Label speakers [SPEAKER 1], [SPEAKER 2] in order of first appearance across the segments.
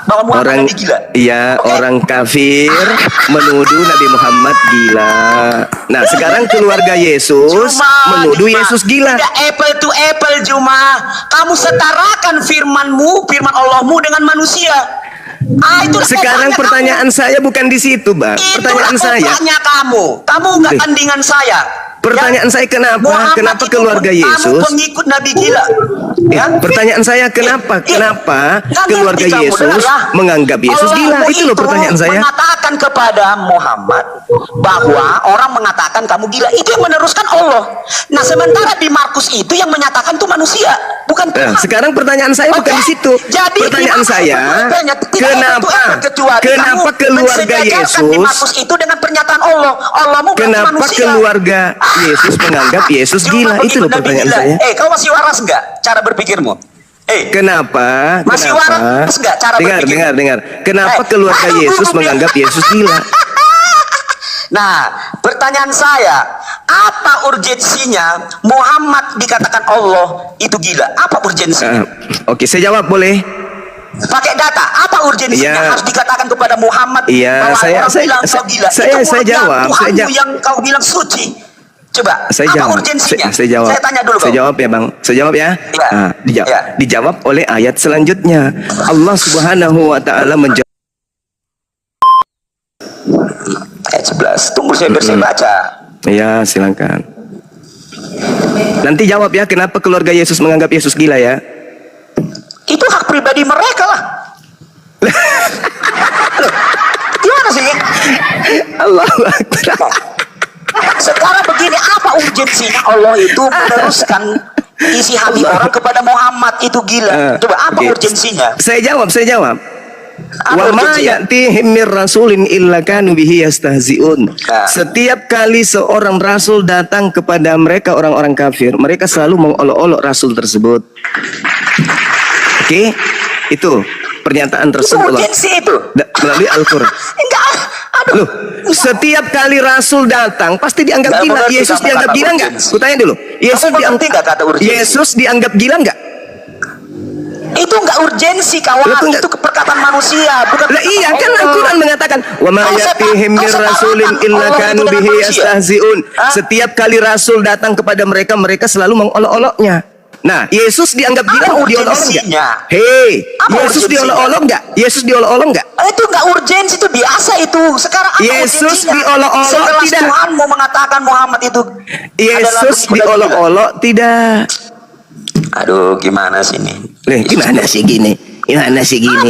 [SPEAKER 1] bahwa Muhammad
[SPEAKER 2] Orang
[SPEAKER 1] Nabi gila.
[SPEAKER 2] iya, orang kafir menuduh Nabi Muhammad gila. Nah, sekarang keluarga Yesus menuduh Yesus gila.
[SPEAKER 1] Tidak apple to apple, Juma. Kamu setarakan firmanmu, firman Allahmu dengan manusia. Itulah
[SPEAKER 2] Sekarang pertanyaan saya bukan di situ, Bang. Pertanyaan saya.
[SPEAKER 1] Kamu nggak tandingan saya.
[SPEAKER 2] Pertanyaan saya kenapa? Kenapa keluarga Yesus?
[SPEAKER 1] Kamu pengikut Nabi gila. Ya?
[SPEAKER 2] Pertanyaan saya kenapa? Kenapa keluarga Yesus menganggap Yesus gila? Itu loh pertanyaan saya.
[SPEAKER 1] Mengatakan kepada Muhammad bahwa orang mengatakan kamu gila, itu yang meneruskan Allah. Nah, sementara di Markus itu yang menyatakan itu manusia, bukan Tuhan.
[SPEAKER 2] Sekarang pertanyaan saya bukan di situ.
[SPEAKER 1] Jadi
[SPEAKER 2] pertanyaan saya, kenapa keluarga Yesus?
[SPEAKER 1] Di Markus itu dengan pernyataan Allah. Allahmu
[SPEAKER 2] kenapa
[SPEAKER 1] manusia.
[SPEAKER 2] Keluarga Yesus menganggap Yesus gila? Itu loh pertanyaan saya.
[SPEAKER 1] Kau masih waras nggak cara berpikirmu?
[SPEAKER 2] Kenapa?
[SPEAKER 1] Masih waras nggak cara berpikirmu?
[SPEAKER 2] Dengar. Kenapa keluarga Yesus menganggap Yesus gila?
[SPEAKER 1] Nah, pertanyaan saya, apa urgensinya Muhammad dikatakan Allah itu gila? Apa urgensinya?
[SPEAKER 2] Oke, saya jawab boleh?
[SPEAKER 1] Pakai data, apa urgensinya harus dikatakan kepada Muhammad bahwa orang bilang kau gila?
[SPEAKER 2] Saya jawab.
[SPEAKER 1] Yang kau bilang suci. Coba,
[SPEAKER 2] saya
[SPEAKER 1] apa
[SPEAKER 2] jawab.
[SPEAKER 1] urgensinya?
[SPEAKER 2] Saya jawab.
[SPEAKER 1] Saya tanya dulu,
[SPEAKER 2] Saya jawab ya, Bang. Saya jawab ya. Dijawab oleh ayat selanjutnya. Allah Subhanahu wa taala menjawab
[SPEAKER 1] ayat 11. Tunggu saya baca.
[SPEAKER 2] Ya, silakan. Nanti jawab ya, kenapa keluarga Yesus menganggap Yesus gila ya?
[SPEAKER 1] Itu hak pribadi mereka lah. Gimana sih?
[SPEAKER 2] Allahu Akbar.
[SPEAKER 1] Sekarang begini, apa urgensinya Allah itu meneruskan isi hati orang kepada Muhammad itu gila? Coba apa urgensinya?
[SPEAKER 2] Saya jawab. Wa ma ya'tihim mir rasulin illa kanu bihi yastahzi'un. Setiap kali seorang rasul datang kepada mereka orang-orang kafir, mereka selalu mengolok-olok rasul tersebut. Oke? Itu pernyataan tersebut melalui Al-Qur'an. Loh, setiap kali rasul datang pasti dianggap gila. Yesus dianggap gila enggak? Kutanya dulu. Yesus dianggap gila enggak?
[SPEAKER 1] Itu enggak urgensi, kawan. Itu perkataan manusia, bukan.
[SPEAKER 2] Lah iya kan Al-Qur'an mengatakan wa ma ya'tihim mir rasulin illa kanu bihi yastahzi'un. Setiap kali rasul datang kepada mereka, mereka selalu mengolok-oloknya. Nah, Yesus dianggap gila diolok-olok enggak? Yesus diolok-olok enggak? Yesus diolok-olok enggak?
[SPEAKER 1] Itu enggak urgensi, itu biasa itu. Sekarang apa
[SPEAKER 2] Yesus
[SPEAKER 1] urgensinya?
[SPEAKER 2] diolok-olok tidak?
[SPEAKER 1] Tuhan mau mengatakan Muhammad itu
[SPEAKER 2] Yesus diolok-olok tidak?
[SPEAKER 1] Aduh, gimana sih ini?
[SPEAKER 2] Gimana sih gini?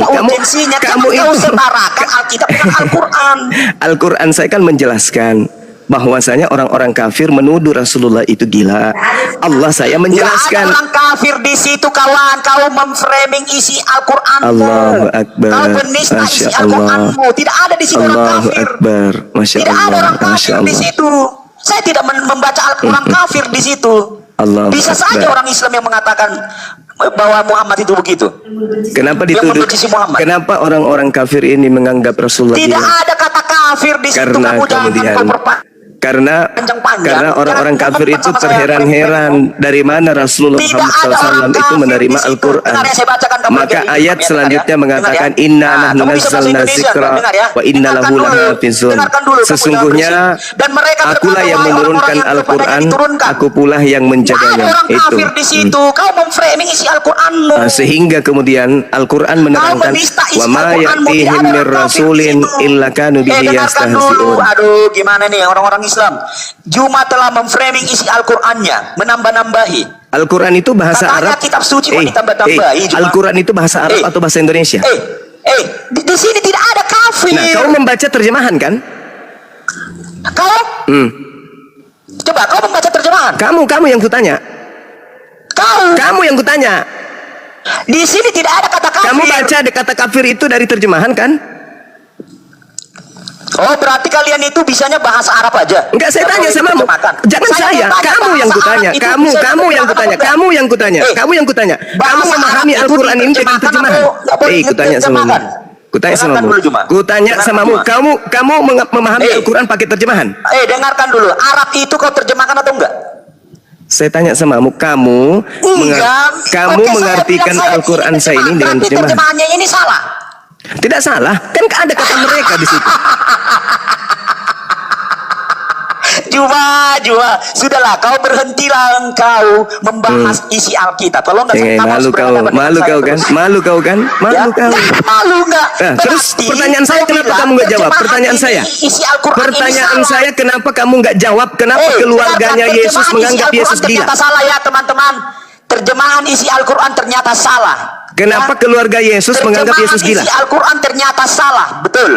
[SPEAKER 2] Kamu itu
[SPEAKER 1] setarakan Alkitab dengan Al-Quran.
[SPEAKER 2] Al-Quran saya kan menjelaskan bahwasanya orang-orang kafir menuduh Rasulullah itu gila. Allah saya menjelaskan.
[SPEAKER 1] Nggak ada orang kafir di situ, kawan. Kau memframing isi Al-Quranmu.
[SPEAKER 2] Allahu Akbar.
[SPEAKER 1] Kau penista isi Al-Quranmu. Tidak ada di situ orang kafir.
[SPEAKER 2] Akbar. Masya
[SPEAKER 1] tidak
[SPEAKER 2] Allah.
[SPEAKER 1] Ada orang kafir di situ. Saya tidak membaca Al-Quran kafir di situ. Bisa saja orang Islam yang mengatakan bahwa Muhammad itu begitu.
[SPEAKER 2] Kenapa dituduh? Kenapa orang-orang kafir ini menganggap Rasulullah
[SPEAKER 1] tidak
[SPEAKER 2] gila?
[SPEAKER 1] Ada kata kafir di situ.
[SPEAKER 2] Karena orang-orang kafir itu terheran-heran dari mana Rasulullah Muhammad SAW itu menerima Al-Quran. Maka ayat selanjutnya mengatakan Inna nahnu nazzalna dzikra wa inna lahu lahafizun. Sesungguhnya akulah yang menurunkan Al-Quran, aku pula yang menjaganya. Itu.
[SPEAKER 1] Kau memframing isi Al-Quranmu.
[SPEAKER 2] Sehingga kemudian Al-Quran menerangkan wa ma ya'tihim mir rasulin illa kanu bihi yastahzi'un.
[SPEAKER 1] Aduh, gimana nih orang-orang Islam? Juma telah memframing isi Al-Qur'annya, menambah-nambahi.
[SPEAKER 2] Al-Quran itu bahasa Arab.
[SPEAKER 1] Kitab suci ditambah-tambahi.
[SPEAKER 2] Al-Quran itu bahasa Arab atau bahasa Indonesia?
[SPEAKER 1] Di sini tidak ada kafir.
[SPEAKER 2] Nah, kau membaca terjemahan kan?
[SPEAKER 1] Kau? Coba kau membaca terjemahan.
[SPEAKER 2] Kamu yang kutanya. Kamu yang kutanya.
[SPEAKER 1] Di sini tidak ada kata kafir.
[SPEAKER 2] Kamu baca kata kafir itu dari terjemahan kan?
[SPEAKER 1] Oh, berarti kalian itu bisanya bahasa Arab aja?
[SPEAKER 2] Enggak, saya tanya samamu. Jangan saya. Kamu yang kutanya. Kamu yang kutanya. Kamu yang kutanya. Kamu memahami Al-Quran ini dengan terjemahan. Kutanya samamu. Kutanya samamu. Kamu memahami Al-Quran pakai terjemahan?
[SPEAKER 1] Dengarkan dulu. Arab itu kau terjemahkan atau enggak?
[SPEAKER 2] Saya tanya samamu. Kamu mengartikan Al-Quran saya ini dengan terjemahan.
[SPEAKER 1] Terjemahannya ini salah.
[SPEAKER 2] Tidak salah, kan ada kata mereka di situ.
[SPEAKER 1] Juma, sudahlah, kau berhentilah engkau membahas isi Alkitab. Kalau nggak
[SPEAKER 2] Malu kau kan, malu kau kan,
[SPEAKER 1] Ya,
[SPEAKER 2] malu kau.
[SPEAKER 1] malu nggak?
[SPEAKER 2] Terus
[SPEAKER 1] Berarti
[SPEAKER 2] pertanyaan saya,
[SPEAKER 1] kau
[SPEAKER 2] kenapa
[SPEAKER 1] bilang
[SPEAKER 2] kamu nggak jawab?
[SPEAKER 1] terjemahan
[SPEAKER 2] Pertanyaan
[SPEAKER 1] ini,
[SPEAKER 2] saya,
[SPEAKER 1] isi Al-Quran ini
[SPEAKER 2] pertanyaan
[SPEAKER 1] salah.
[SPEAKER 2] saya, kenapa kamu nggak jawab? Kenapa keluarganya
[SPEAKER 1] dengarkan,
[SPEAKER 2] Yesus
[SPEAKER 1] terjemahan
[SPEAKER 2] menganggap
[SPEAKER 1] isi
[SPEAKER 2] Yesus
[SPEAKER 1] Al-Quran
[SPEAKER 2] gila?
[SPEAKER 1] ternyata salah ya teman-teman. Terjemahan isi Al-Quran ternyata salah.
[SPEAKER 2] Kenapa
[SPEAKER 1] Ya?
[SPEAKER 2] keluarga Yesus menganggap
[SPEAKER 1] Terjemahan
[SPEAKER 2] Yesus gila?
[SPEAKER 1] isi Al-Quran ternyata salah, betul.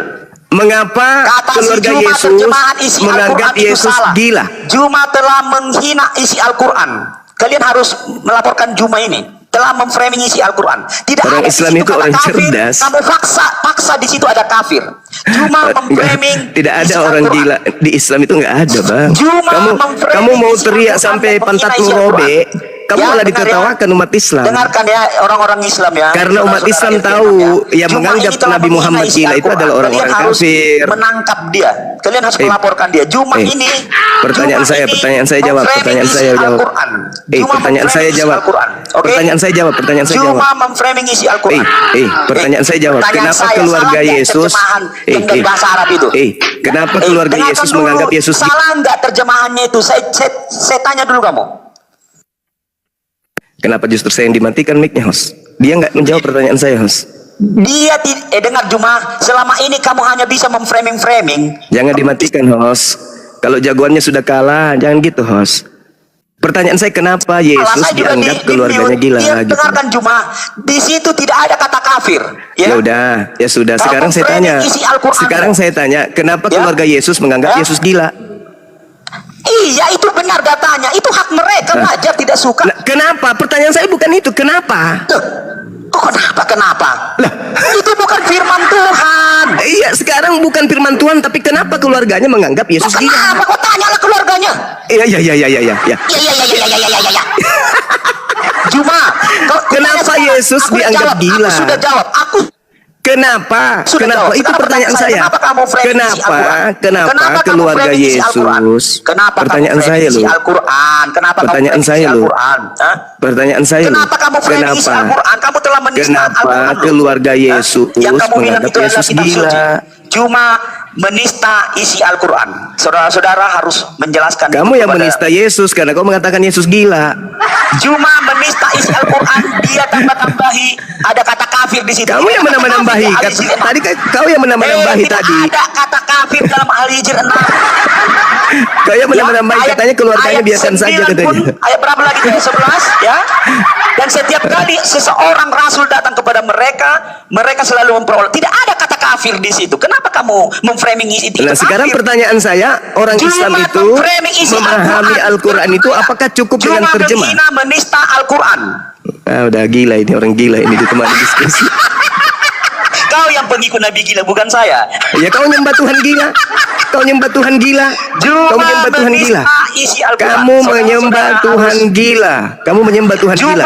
[SPEAKER 2] Mengapa
[SPEAKER 1] Kata si
[SPEAKER 2] keluarga
[SPEAKER 1] Juma
[SPEAKER 2] Yesus
[SPEAKER 1] terjemahan isi
[SPEAKER 2] menganggap
[SPEAKER 1] Al-Quran itu
[SPEAKER 2] Yesus
[SPEAKER 1] salah.
[SPEAKER 2] gila?
[SPEAKER 1] Juma telah menghina isi Al-Quran. Kalian harus melaporkan Juma ini telah memframing isi Al-Quran. Tidak
[SPEAKER 2] Orang
[SPEAKER 1] ada
[SPEAKER 2] Islam
[SPEAKER 1] di situ
[SPEAKER 2] itu
[SPEAKER 1] kata
[SPEAKER 2] orang
[SPEAKER 1] kafir.
[SPEAKER 2] cerdas.
[SPEAKER 1] Kamu paksa di situ ada kafir. Juma memframing
[SPEAKER 2] Tidak ada
[SPEAKER 1] isi
[SPEAKER 2] orang
[SPEAKER 1] Al-Quran.
[SPEAKER 2] gila di Islam itu, nggak ada, Bang.
[SPEAKER 1] Juma
[SPEAKER 2] Kamu mau
[SPEAKER 1] isi
[SPEAKER 2] teriak
[SPEAKER 1] Al-Quran
[SPEAKER 2] sampai
[SPEAKER 1] dan menghina
[SPEAKER 2] pantatmu
[SPEAKER 1] isi Al-Quran.
[SPEAKER 2] robek, kamu
[SPEAKER 1] Ya,
[SPEAKER 2] malah
[SPEAKER 1] dengar
[SPEAKER 2] ditertawakan umat Islam.
[SPEAKER 1] Dengarkan ya orang-orang Islam ya.
[SPEAKER 2] Karena umat
[SPEAKER 1] Saudara-saudara
[SPEAKER 2] Islam
[SPEAKER 1] FPM
[SPEAKER 2] tahu
[SPEAKER 1] ya.
[SPEAKER 2] yang
[SPEAKER 1] Juma
[SPEAKER 2] menganggap
[SPEAKER 1] ini telah
[SPEAKER 2] Nabi
[SPEAKER 1] menghina
[SPEAKER 2] Muhammad
[SPEAKER 1] isi
[SPEAKER 2] gila itu
[SPEAKER 1] Al-Quran.
[SPEAKER 2] adalah orang-orang
[SPEAKER 1] Kalian harus
[SPEAKER 2] kafir.
[SPEAKER 1] menangkap dia. Kalian harus melaporkan dia. Juma ini.
[SPEAKER 2] Pertanyaan
[SPEAKER 1] Juma
[SPEAKER 2] saya,
[SPEAKER 1] ini
[SPEAKER 2] pertanyaan saya jawab,
[SPEAKER 1] memframing
[SPEAKER 2] pertanyaan
[SPEAKER 1] isi
[SPEAKER 2] saya jawab.
[SPEAKER 1] Al-Quran. Juma
[SPEAKER 2] Pertanyaan saya
[SPEAKER 1] memframing isi
[SPEAKER 2] jawab.
[SPEAKER 1] Al-Quran. Oke?
[SPEAKER 2] Pertanyaan saya jawab, pertanyaan saya jawab.
[SPEAKER 1] Juma memframing isi Al-Quran.
[SPEAKER 2] Pertanyaan saya jawab.
[SPEAKER 1] Pertanyaan
[SPEAKER 2] Kenapa
[SPEAKER 1] saya,
[SPEAKER 2] keluarga
[SPEAKER 1] salah nggak
[SPEAKER 2] Yesus?
[SPEAKER 1] terjemahan yang dari bahasa Arab itu?
[SPEAKER 2] Kenapa keluarga
[SPEAKER 1] dengarkan
[SPEAKER 2] Yesus
[SPEAKER 1] dulu.
[SPEAKER 2] menganggap Yesus gila?
[SPEAKER 1] Salah nggak terjemahannya itu? Saya tanya dulu kamu.
[SPEAKER 2] Kenapa justru saya yang dimatikan mic-nya, host? Dia nggak menjawab pertanyaan saya, host.
[SPEAKER 1] Dia dengar Juma, selama ini kamu hanya bisa memframing.
[SPEAKER 2] Jangan dimatikan, host. Kalau jagoannya sudah kalah, jangan gitu, host. Pertanyaan saya, kenapa Yesus
[SPEAKER 1] Saya juga
[SPEAKER 2] dianggap keluarganya gila?
[SPEAKER 1] Dia
[SPEAKER 2] Gitu.
[SPEAKER 1] dengarkan Juma, di situ tidak ada kata kafir.
[SPEAKER 2] Ya udah, ya sudah.
[SPEAKER 1] Kamu
[SPEAKER 2] Sekarang saya
[SPEAKER 1] framing
[SPEAKER 2] tanya.
[SPEAKER 1] isi Al-Quran.
[SPEAKER 2] Sekarang saya tanya, kenapa
[SPEAKER 1] Ya?
[SPEAKER 2] keluarga Yesus menganggap
[SPEAKER 1] Ya?
[SPEAKER 2] Yesus gila?
[SPEAKER 1] Iya, itu benar datanya. Itu hak mereka, wajar tidak suka.
[SPEAKER 2] Nah, kenapa? Pertanyaan saya bukan itu. Kenapa?
[SPEAKER 1] Tuh. Oh, kenapa? Itu bukan firman Tuhan.
[SPEAKER 2] Iya, sekarang bukan firman Tuhan, tapi kenapa keluarganya menganggap Yesus gila?
[SPEAKER 1] Kenapa? Kau tanyalah keluarganya.
[SPEAKER 2] Iya.
[SPEAKER 1] Iya. Juma,
[SPEAKER 2] Kenapa Yesus dianggap gila?
[SPEAKER 1] Aku sudah jawab.
[SPEAKER 2] Kenapa?
[SPEAKER 1] Sudah
[SPEAKER 2] Kenapa?
[SPEAKER 1] jawab.
[SPEAKER 2] Itu
[SPEAKER 1] Sekarang
[SPEAKER 2] pertanyaan saya.
[SPEAKER 1] Kenapa kamu framing isi
[SPEAKER 2] Kenapa?
[SPEAKER 1] Al-Quran?
[SPEAKER 2] Kenapa
[SPEAKER 1] kamu
[SPEAKER 2] keluarga
[SPEAKER 1] framing isi Al-Quran?
[SPEAKER 2] Yesus?
[SPEAKER 1] Kenapa
[SPEAKER 2] Pertanyaan
[SPEAKER 1] kamu
[SPEAKER 2] saya
[SPEAKER 1] framing isi
[SPEAKER 2] loh.
[SPEAKER 1] Al-Quran? Kenapa
[SPEAKER 2] Pertanyaan
[SPEAKER 1] kamu framing
[SPEAKER 2] saya
[SPEAKER 1] isi
[SPEAKER 2] loh.
[SPEAKER 1] Al-Quran? Hah?
[SPEAKER 2] Pertanyaan saya loh.
[SPEAKER 1] Kenapa kamu framing isi
[SPEAKER 2] Kenapa?
[SPEAKER 1] Al-Quran? Kamu telah menista
[SPEAKER 2] Kenapa
[SPEAKER 1] Al-Quran loh.
[SPEAKER 2] keluarga
[SPEAKER 1] Hah?
[SPEAKER 2] Yesus
[SPEAKER 1] Yang kamu bilang
[SPEAKER 2] menganggap
[SPEAKER 1] itu adalah
[SPEAKER 2] Yesus
[SPEAKER 1] kitab
[SPEAKER 2] gila?
[SPEAKER 1] suci. Cuma menista isi Al-Quran. Saudara-saudara harus menjelaskan.
[SPEAKER 2] Kamu
[SPEAKER 1] itu
[SPEAKER 2] yang
[SPEAKER 1] kepada-
[SPEAKER 2] menista Yesus karena kau mengatakan Yesus gila.
[SPEAKER 1] Cuma menista isi Al-Quran, dia tambah-tambahi ada kata kafir di situ.
[SPEAKER 2] Kamu yang
[SPEAKER 1] Tidak ada kata
[SPEAKER 2] menambah-nambahi.
[SPEAKER 1] kafir di Al-Hijr 6.
[SPEAKER 2] Tadi kau yang menambah-nambahi
[SPEAKER 1] tidak
[SPEAKER 2] tadi.
[SPEAKER 1] ada kata kafir dalam Al-Hijr 6.
[SPEAKER 2] Kau yang menambah-nambahi,
[SPEAKER 1] Ayat-
[SPEAKER 2] katanya keluarganya
[SPEAKER 1] ayat
[SPEAKER 2] biarkan saja
[SPEAKER 1] 9 pun,
[SPEAKER 2] katanya.
[SPEAKER 1] ayat berapa lagi? Ayat 11 ya. Dan setiap kali seseorang rasul datang kepada mereka selalu memperoleh. Tidak ada kata kafir di situ. Kenapa kamu memframing isi itu?
[SPEAKER 2] Nah, sekarang
[SPEAKER 1] kafir?
[SPEAKER 2] pertanyaan saya, orang
[SPEAKER 1] Cuma
[SPEAKER 2] Islam itu
[SPEAKER 1] memframing isi
[SPEAKER 2] memahami Al-Quran itu apakah cukup
[SPEAKER 1] Cuma
[SPEAKER 2] dengan terjemah?
[SPEAKER 1] menghina, menista Al-Quran.
[SPEAKER 2] Udah gila ini, orang gila ini ditemani diskusi.
[SPEAKER 1] Kau yang pengikut Nabi gila, bukan saya.
[SPEAKER 2] Ya kau nyembah Tuhan gila. Kau nyembah Tuhan gila. Kau menyembah Tuhan gila.
[SPEAKER 1] Isi Al-Quran.
[SPEAKER 2] Kamu menyembah
[SPEAKER 1] Saudara-saudara
[SPEAKER 2] Tuhan
[SPEAKER 1] harus-
[SPEAKER 2] gila. Kamu menyembah Tuhan
[SPEAKER 1] Cuma
[SPEAKER 2] gila.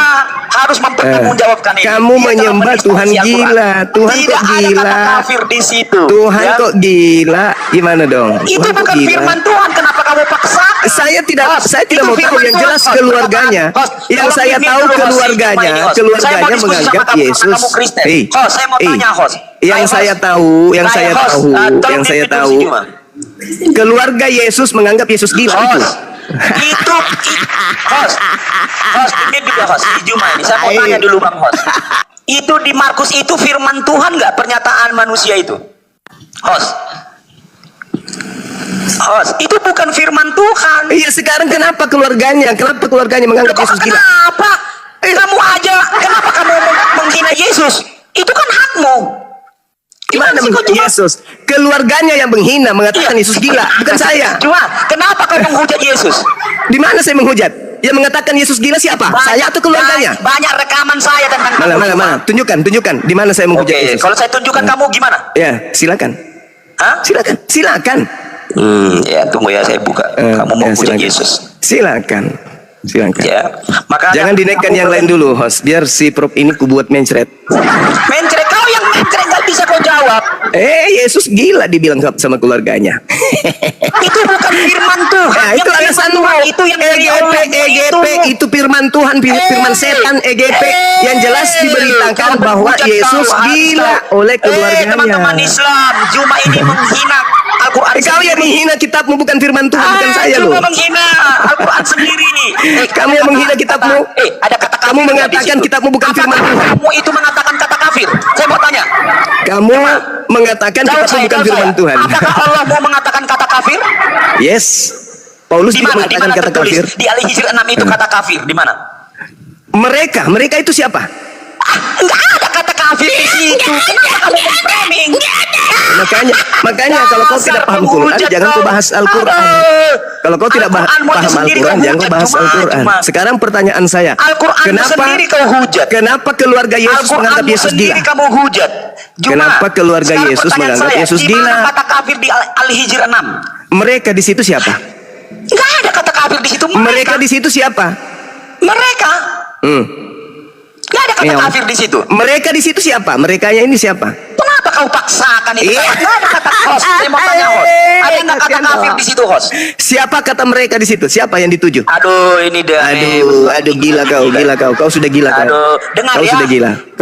[SPEAKER 1] harus mempertanggungjawabkan ini.
[SPEAKER 2] Kamu
[SPEAKER 1] Dia telah
[SPEAKER 2] menyembah
[SPEAKER 1] menista
[SPEAKER 2] Tuhan
[SPEAKER 1] isi Al-Quran.
[SPEAKER 2] gila. Tuhan
[SPEAKER 1] Tidak
[SPEAKER 2] kok
[SPEAKER 1] ada
[SPEAKER 2] gila.
[SPEAKER 1] kata kafir di situ.
[SPEAKER 2] Tuhan
[SPEAKER 1] ya.
[SPEAKER 2] kok gila. Gimana dong?
[SPEAKER 1] Itu
[SPEAKER 2] Tuhan kok
[SPEAKER 1] bukan
[SPEAKER 2] gila?
[SPEAKER 1] firman Tuhan. Kenapa kamu paksa?
[SPEAKER 2] Saya tidak
[SPEAKER 1] Itu
[SPEAKER 2] mau tahu
[SPEAKER 1] firman
[SPEAKER 2] yang
[SPEAKER 1] Tuhan.
[SPEAKER 2] jelas
[SPEAKER 1] Host,
[SPEAKER 2] keluarganya.
[SPEAKER 1] host,
[SPEAKER 2] Yang
[SPEAKER 1] tolong
[SPEAKER 2] saya
[SPEAKER 1] ini
[SPEAKER 2] tahu
[SPEAKER 1] dulu, host,
[SPEAKER 2] keluarganya,
[SPEAKER 1] ini, host.
[SPEAKER 2] keluarganya
[SPEAKER 1] Saya mau diskusi sama
[SPEAKER 2] menganggap
[SPEAKER 1] kamu, karena
[SPEAKER 2] Yesus.
[SPEAKER 1] kamu Kristen. Host, saya mau tanya, host.
[SPEAKER 2] Yang
[SPEAKER 1] Host.
[SPEAKER 2] saya tahu, yang
[SPEAKER 1] Saya,
[SPEAKER 2] saya
[SPEAKER 1] host,
[SPEAKER 2] tahu,
[SPEAKER 1] tolong
[SPEAKER 2] yang saya
[SPEAKER 1] ini dulu
[SPEAKER 2] tahu,
[SPEAKER 1] sini, Mas.
[SPEAKER 2] keluarga Yesus menganggap Yesus gila itu.
[SPEAKER 1] Host, host, ini juga host, di Juma ini. Saya mau tanya dulu Bang host. Itu di Markus itu firman Tuhan nggak pernyataan manusia itu? Host, itu bukan firman Tuhan.
[SPEAKER 2] Iya, sekarang kenapa keluarganya menganggap
[SPEAKER 1] Loh,
[SPEAKER 2] Yesus gila?
[SPEAKER 1] kenapa? Kamu aja, kenapa kamu menghina Yesus? Itu kan hakmu.
[SPEAKER 2] Gimana
[SPEAKER 1] sih kok
[SPEAKER 2] menghina
[SPEAKER 1] cuma-
[SPEAKER 2] Yesus? Keluarganya yang menghina, mengatakan
[SPEAKER 1] Iya.
[SPEAKER 2] Yesus gila, bukan saya.
[SPEAKER 1] Cuma, kenapa kau menghujat Yesus?
[SPEAKER 2] Di mana saya menghujat? Yang mengatakan Yesus gila siapa? Saya atau keluarganya?
[SPEAKER 1] Banyak rekaman saya tentang
[SPEAKER 2] Mana,
[SPEAKER 1] kamu,
[SPEAKER 2] mana,
[SPEAKER 1] Juma.
[SPEAKER 2] mana? Tunjukkan. Di mana saya menghujat
[SPEAKER 1] Oke,
[SPEAKER 2] Yesus?
[SPEAKER 1] kalau saya tunjukkan kamu gimana?
[SPEAKER 2] Ya, silakan.
[SPEAKER 1] Hah?
[SPEAKER 2] Silakan.
[SPEAKER 1] Ya tunggu ya saya buka. Kamu mau
[SPEAKER 2] Ya,
[SPEAKER 1] puja
[SPEAKER 2] silakan.
[SPEAKER 1] Yesus?
[SPEAKER 2] Silakan.
[SPEAKER 1] Ya. Maka
[SPEAKER 2] Jangan dinaikkan yang lain dulu, host. Biar si Prof ini kubuat mencret.
[SPEAKER 1] Mencret, kau yang mencret nggak bisa kau jawab.
[SPEAKER 2] Yesus gila dibilang sama keluarganya.
[SPEAKER 1] Itu bukan firman Tuhan.
[SPEAKER 2] Nah, itu
[SPEAKER 1] Yang
[SPEAKER 2] alasanmu.
[SPEAKER 1] firman Tuhan itu yang dari Allah
[SPEAKER 2] EGP itu firman Tuhan, firman setan. EGP yang jelas diberitakan
[SPEAKER 1] Jangan
[SPEAKER 2] bahwa
[SPEAKER 1] menghujat
[SPEAKER 2] Yesus
[SPEAKER 1] kau,
[SPEAKER 2] gila oleh keluarganya.
[SPEAKER 1] teman-teman Islam, cuma ini menghina Al-Quran
[SPEAKER 2] Kau yang
[SPEAKER 1] sendiri.
[SPEAKER 2] menghina kitabmu, bukan firman Tuhan, bukan saya loh.
[SPEAKER 1] Cuma menghina Al-Quran sendiri.
[SPEAKER 2] Kamu yang menghina kitabmu.
[SPEAKER 1] Ada kata kafir.
[SPEAKER 2] Kamu mengatakan kitabmu bukan firman Tuhan.
[SPEAKER 1] Kamu itu mengatakan kata kafir. Saya mau tanya.
[SPEAKER 2] Kamu mengatakan
[SPEAKER 1] Jawab
[SPEAKER 2] kitabmu
[SPEAKER 1] saya,
[SPEAKER 2] bukan
[SPEAKER 1] jawab
[SPEAKER 2] firman
[SPEAKER 1] saya.
[SPEAKER 2] Tuhan.
[SPEAKER 1] Apakah Allah mau mengatakan kata kafir?
[SPEAKER 2] Yes. Paulus
[SPEAKER 1] Di
[SPEAKER 2] juga
[SPEAKER 1] mana? Di
[SPEAKER 2] mengatakan
[SPEAKER 1] mana
[SPEAKER 2] kata
[SPEAKER 1] tertulis?
[SPEAKER 2] kafir.
[SPEAKER 1] Di Al-Hijr 6 itu kata kafir. Di mana?
[SPEAKER 2] Mereka itu siapa?
[SPEAKER 1] Enggak ada kata kafir di situ. Kenapa kamu framing?
[SPEAKER 2] Makanya kalau kau tidak paham Quran, jangan kau bahas Al-Quran. Kalau kau tidak paham Al-Quran, jangan kau bahas Al-Quran. Sekarang pertanyaan saya, kenapa keluarga Yesus menganggap Yesus gila?
[SPEAKER 1] Kamu hujat.
[SPEAKER 2] Kenapa keluarga Yesus menganggap Yesus
[SPEAKER 1] Di
[SPEAKER 2] gila?
[SPEAKER 1] mana kata kafir di Al-Hijr 6?
[SPEAKER 2] Mereka di situ siapa?
[SPEAKER 1] Enggak ada kata kafir di situ.
[SPEAKER 2] Mereka di situ siapa?
[SPEAKER 1] Mereka. Enggak ada kata kafir di situ.
[SPEAKER 2] Mereka di situ siapa? Merekanya ini siapa?
[SPEAKER 1] Kenapa kau paksakan itu? Enggak ada kata host. Saya mau tanya host. Ada enggak kata kafir di situ host?
[SPEAKER 2] Siapa kata mereka di situ? Siapa yang dituju?
[SPEAKER 1] Aduh, ini dah.
[SPEAKER 2] Aduh, gila kau. Kau sudah gila kau.
[SPEAKER 1] Aduh, dengar
[SPEAKER 2] Kau
[SPEAKER 1] ya.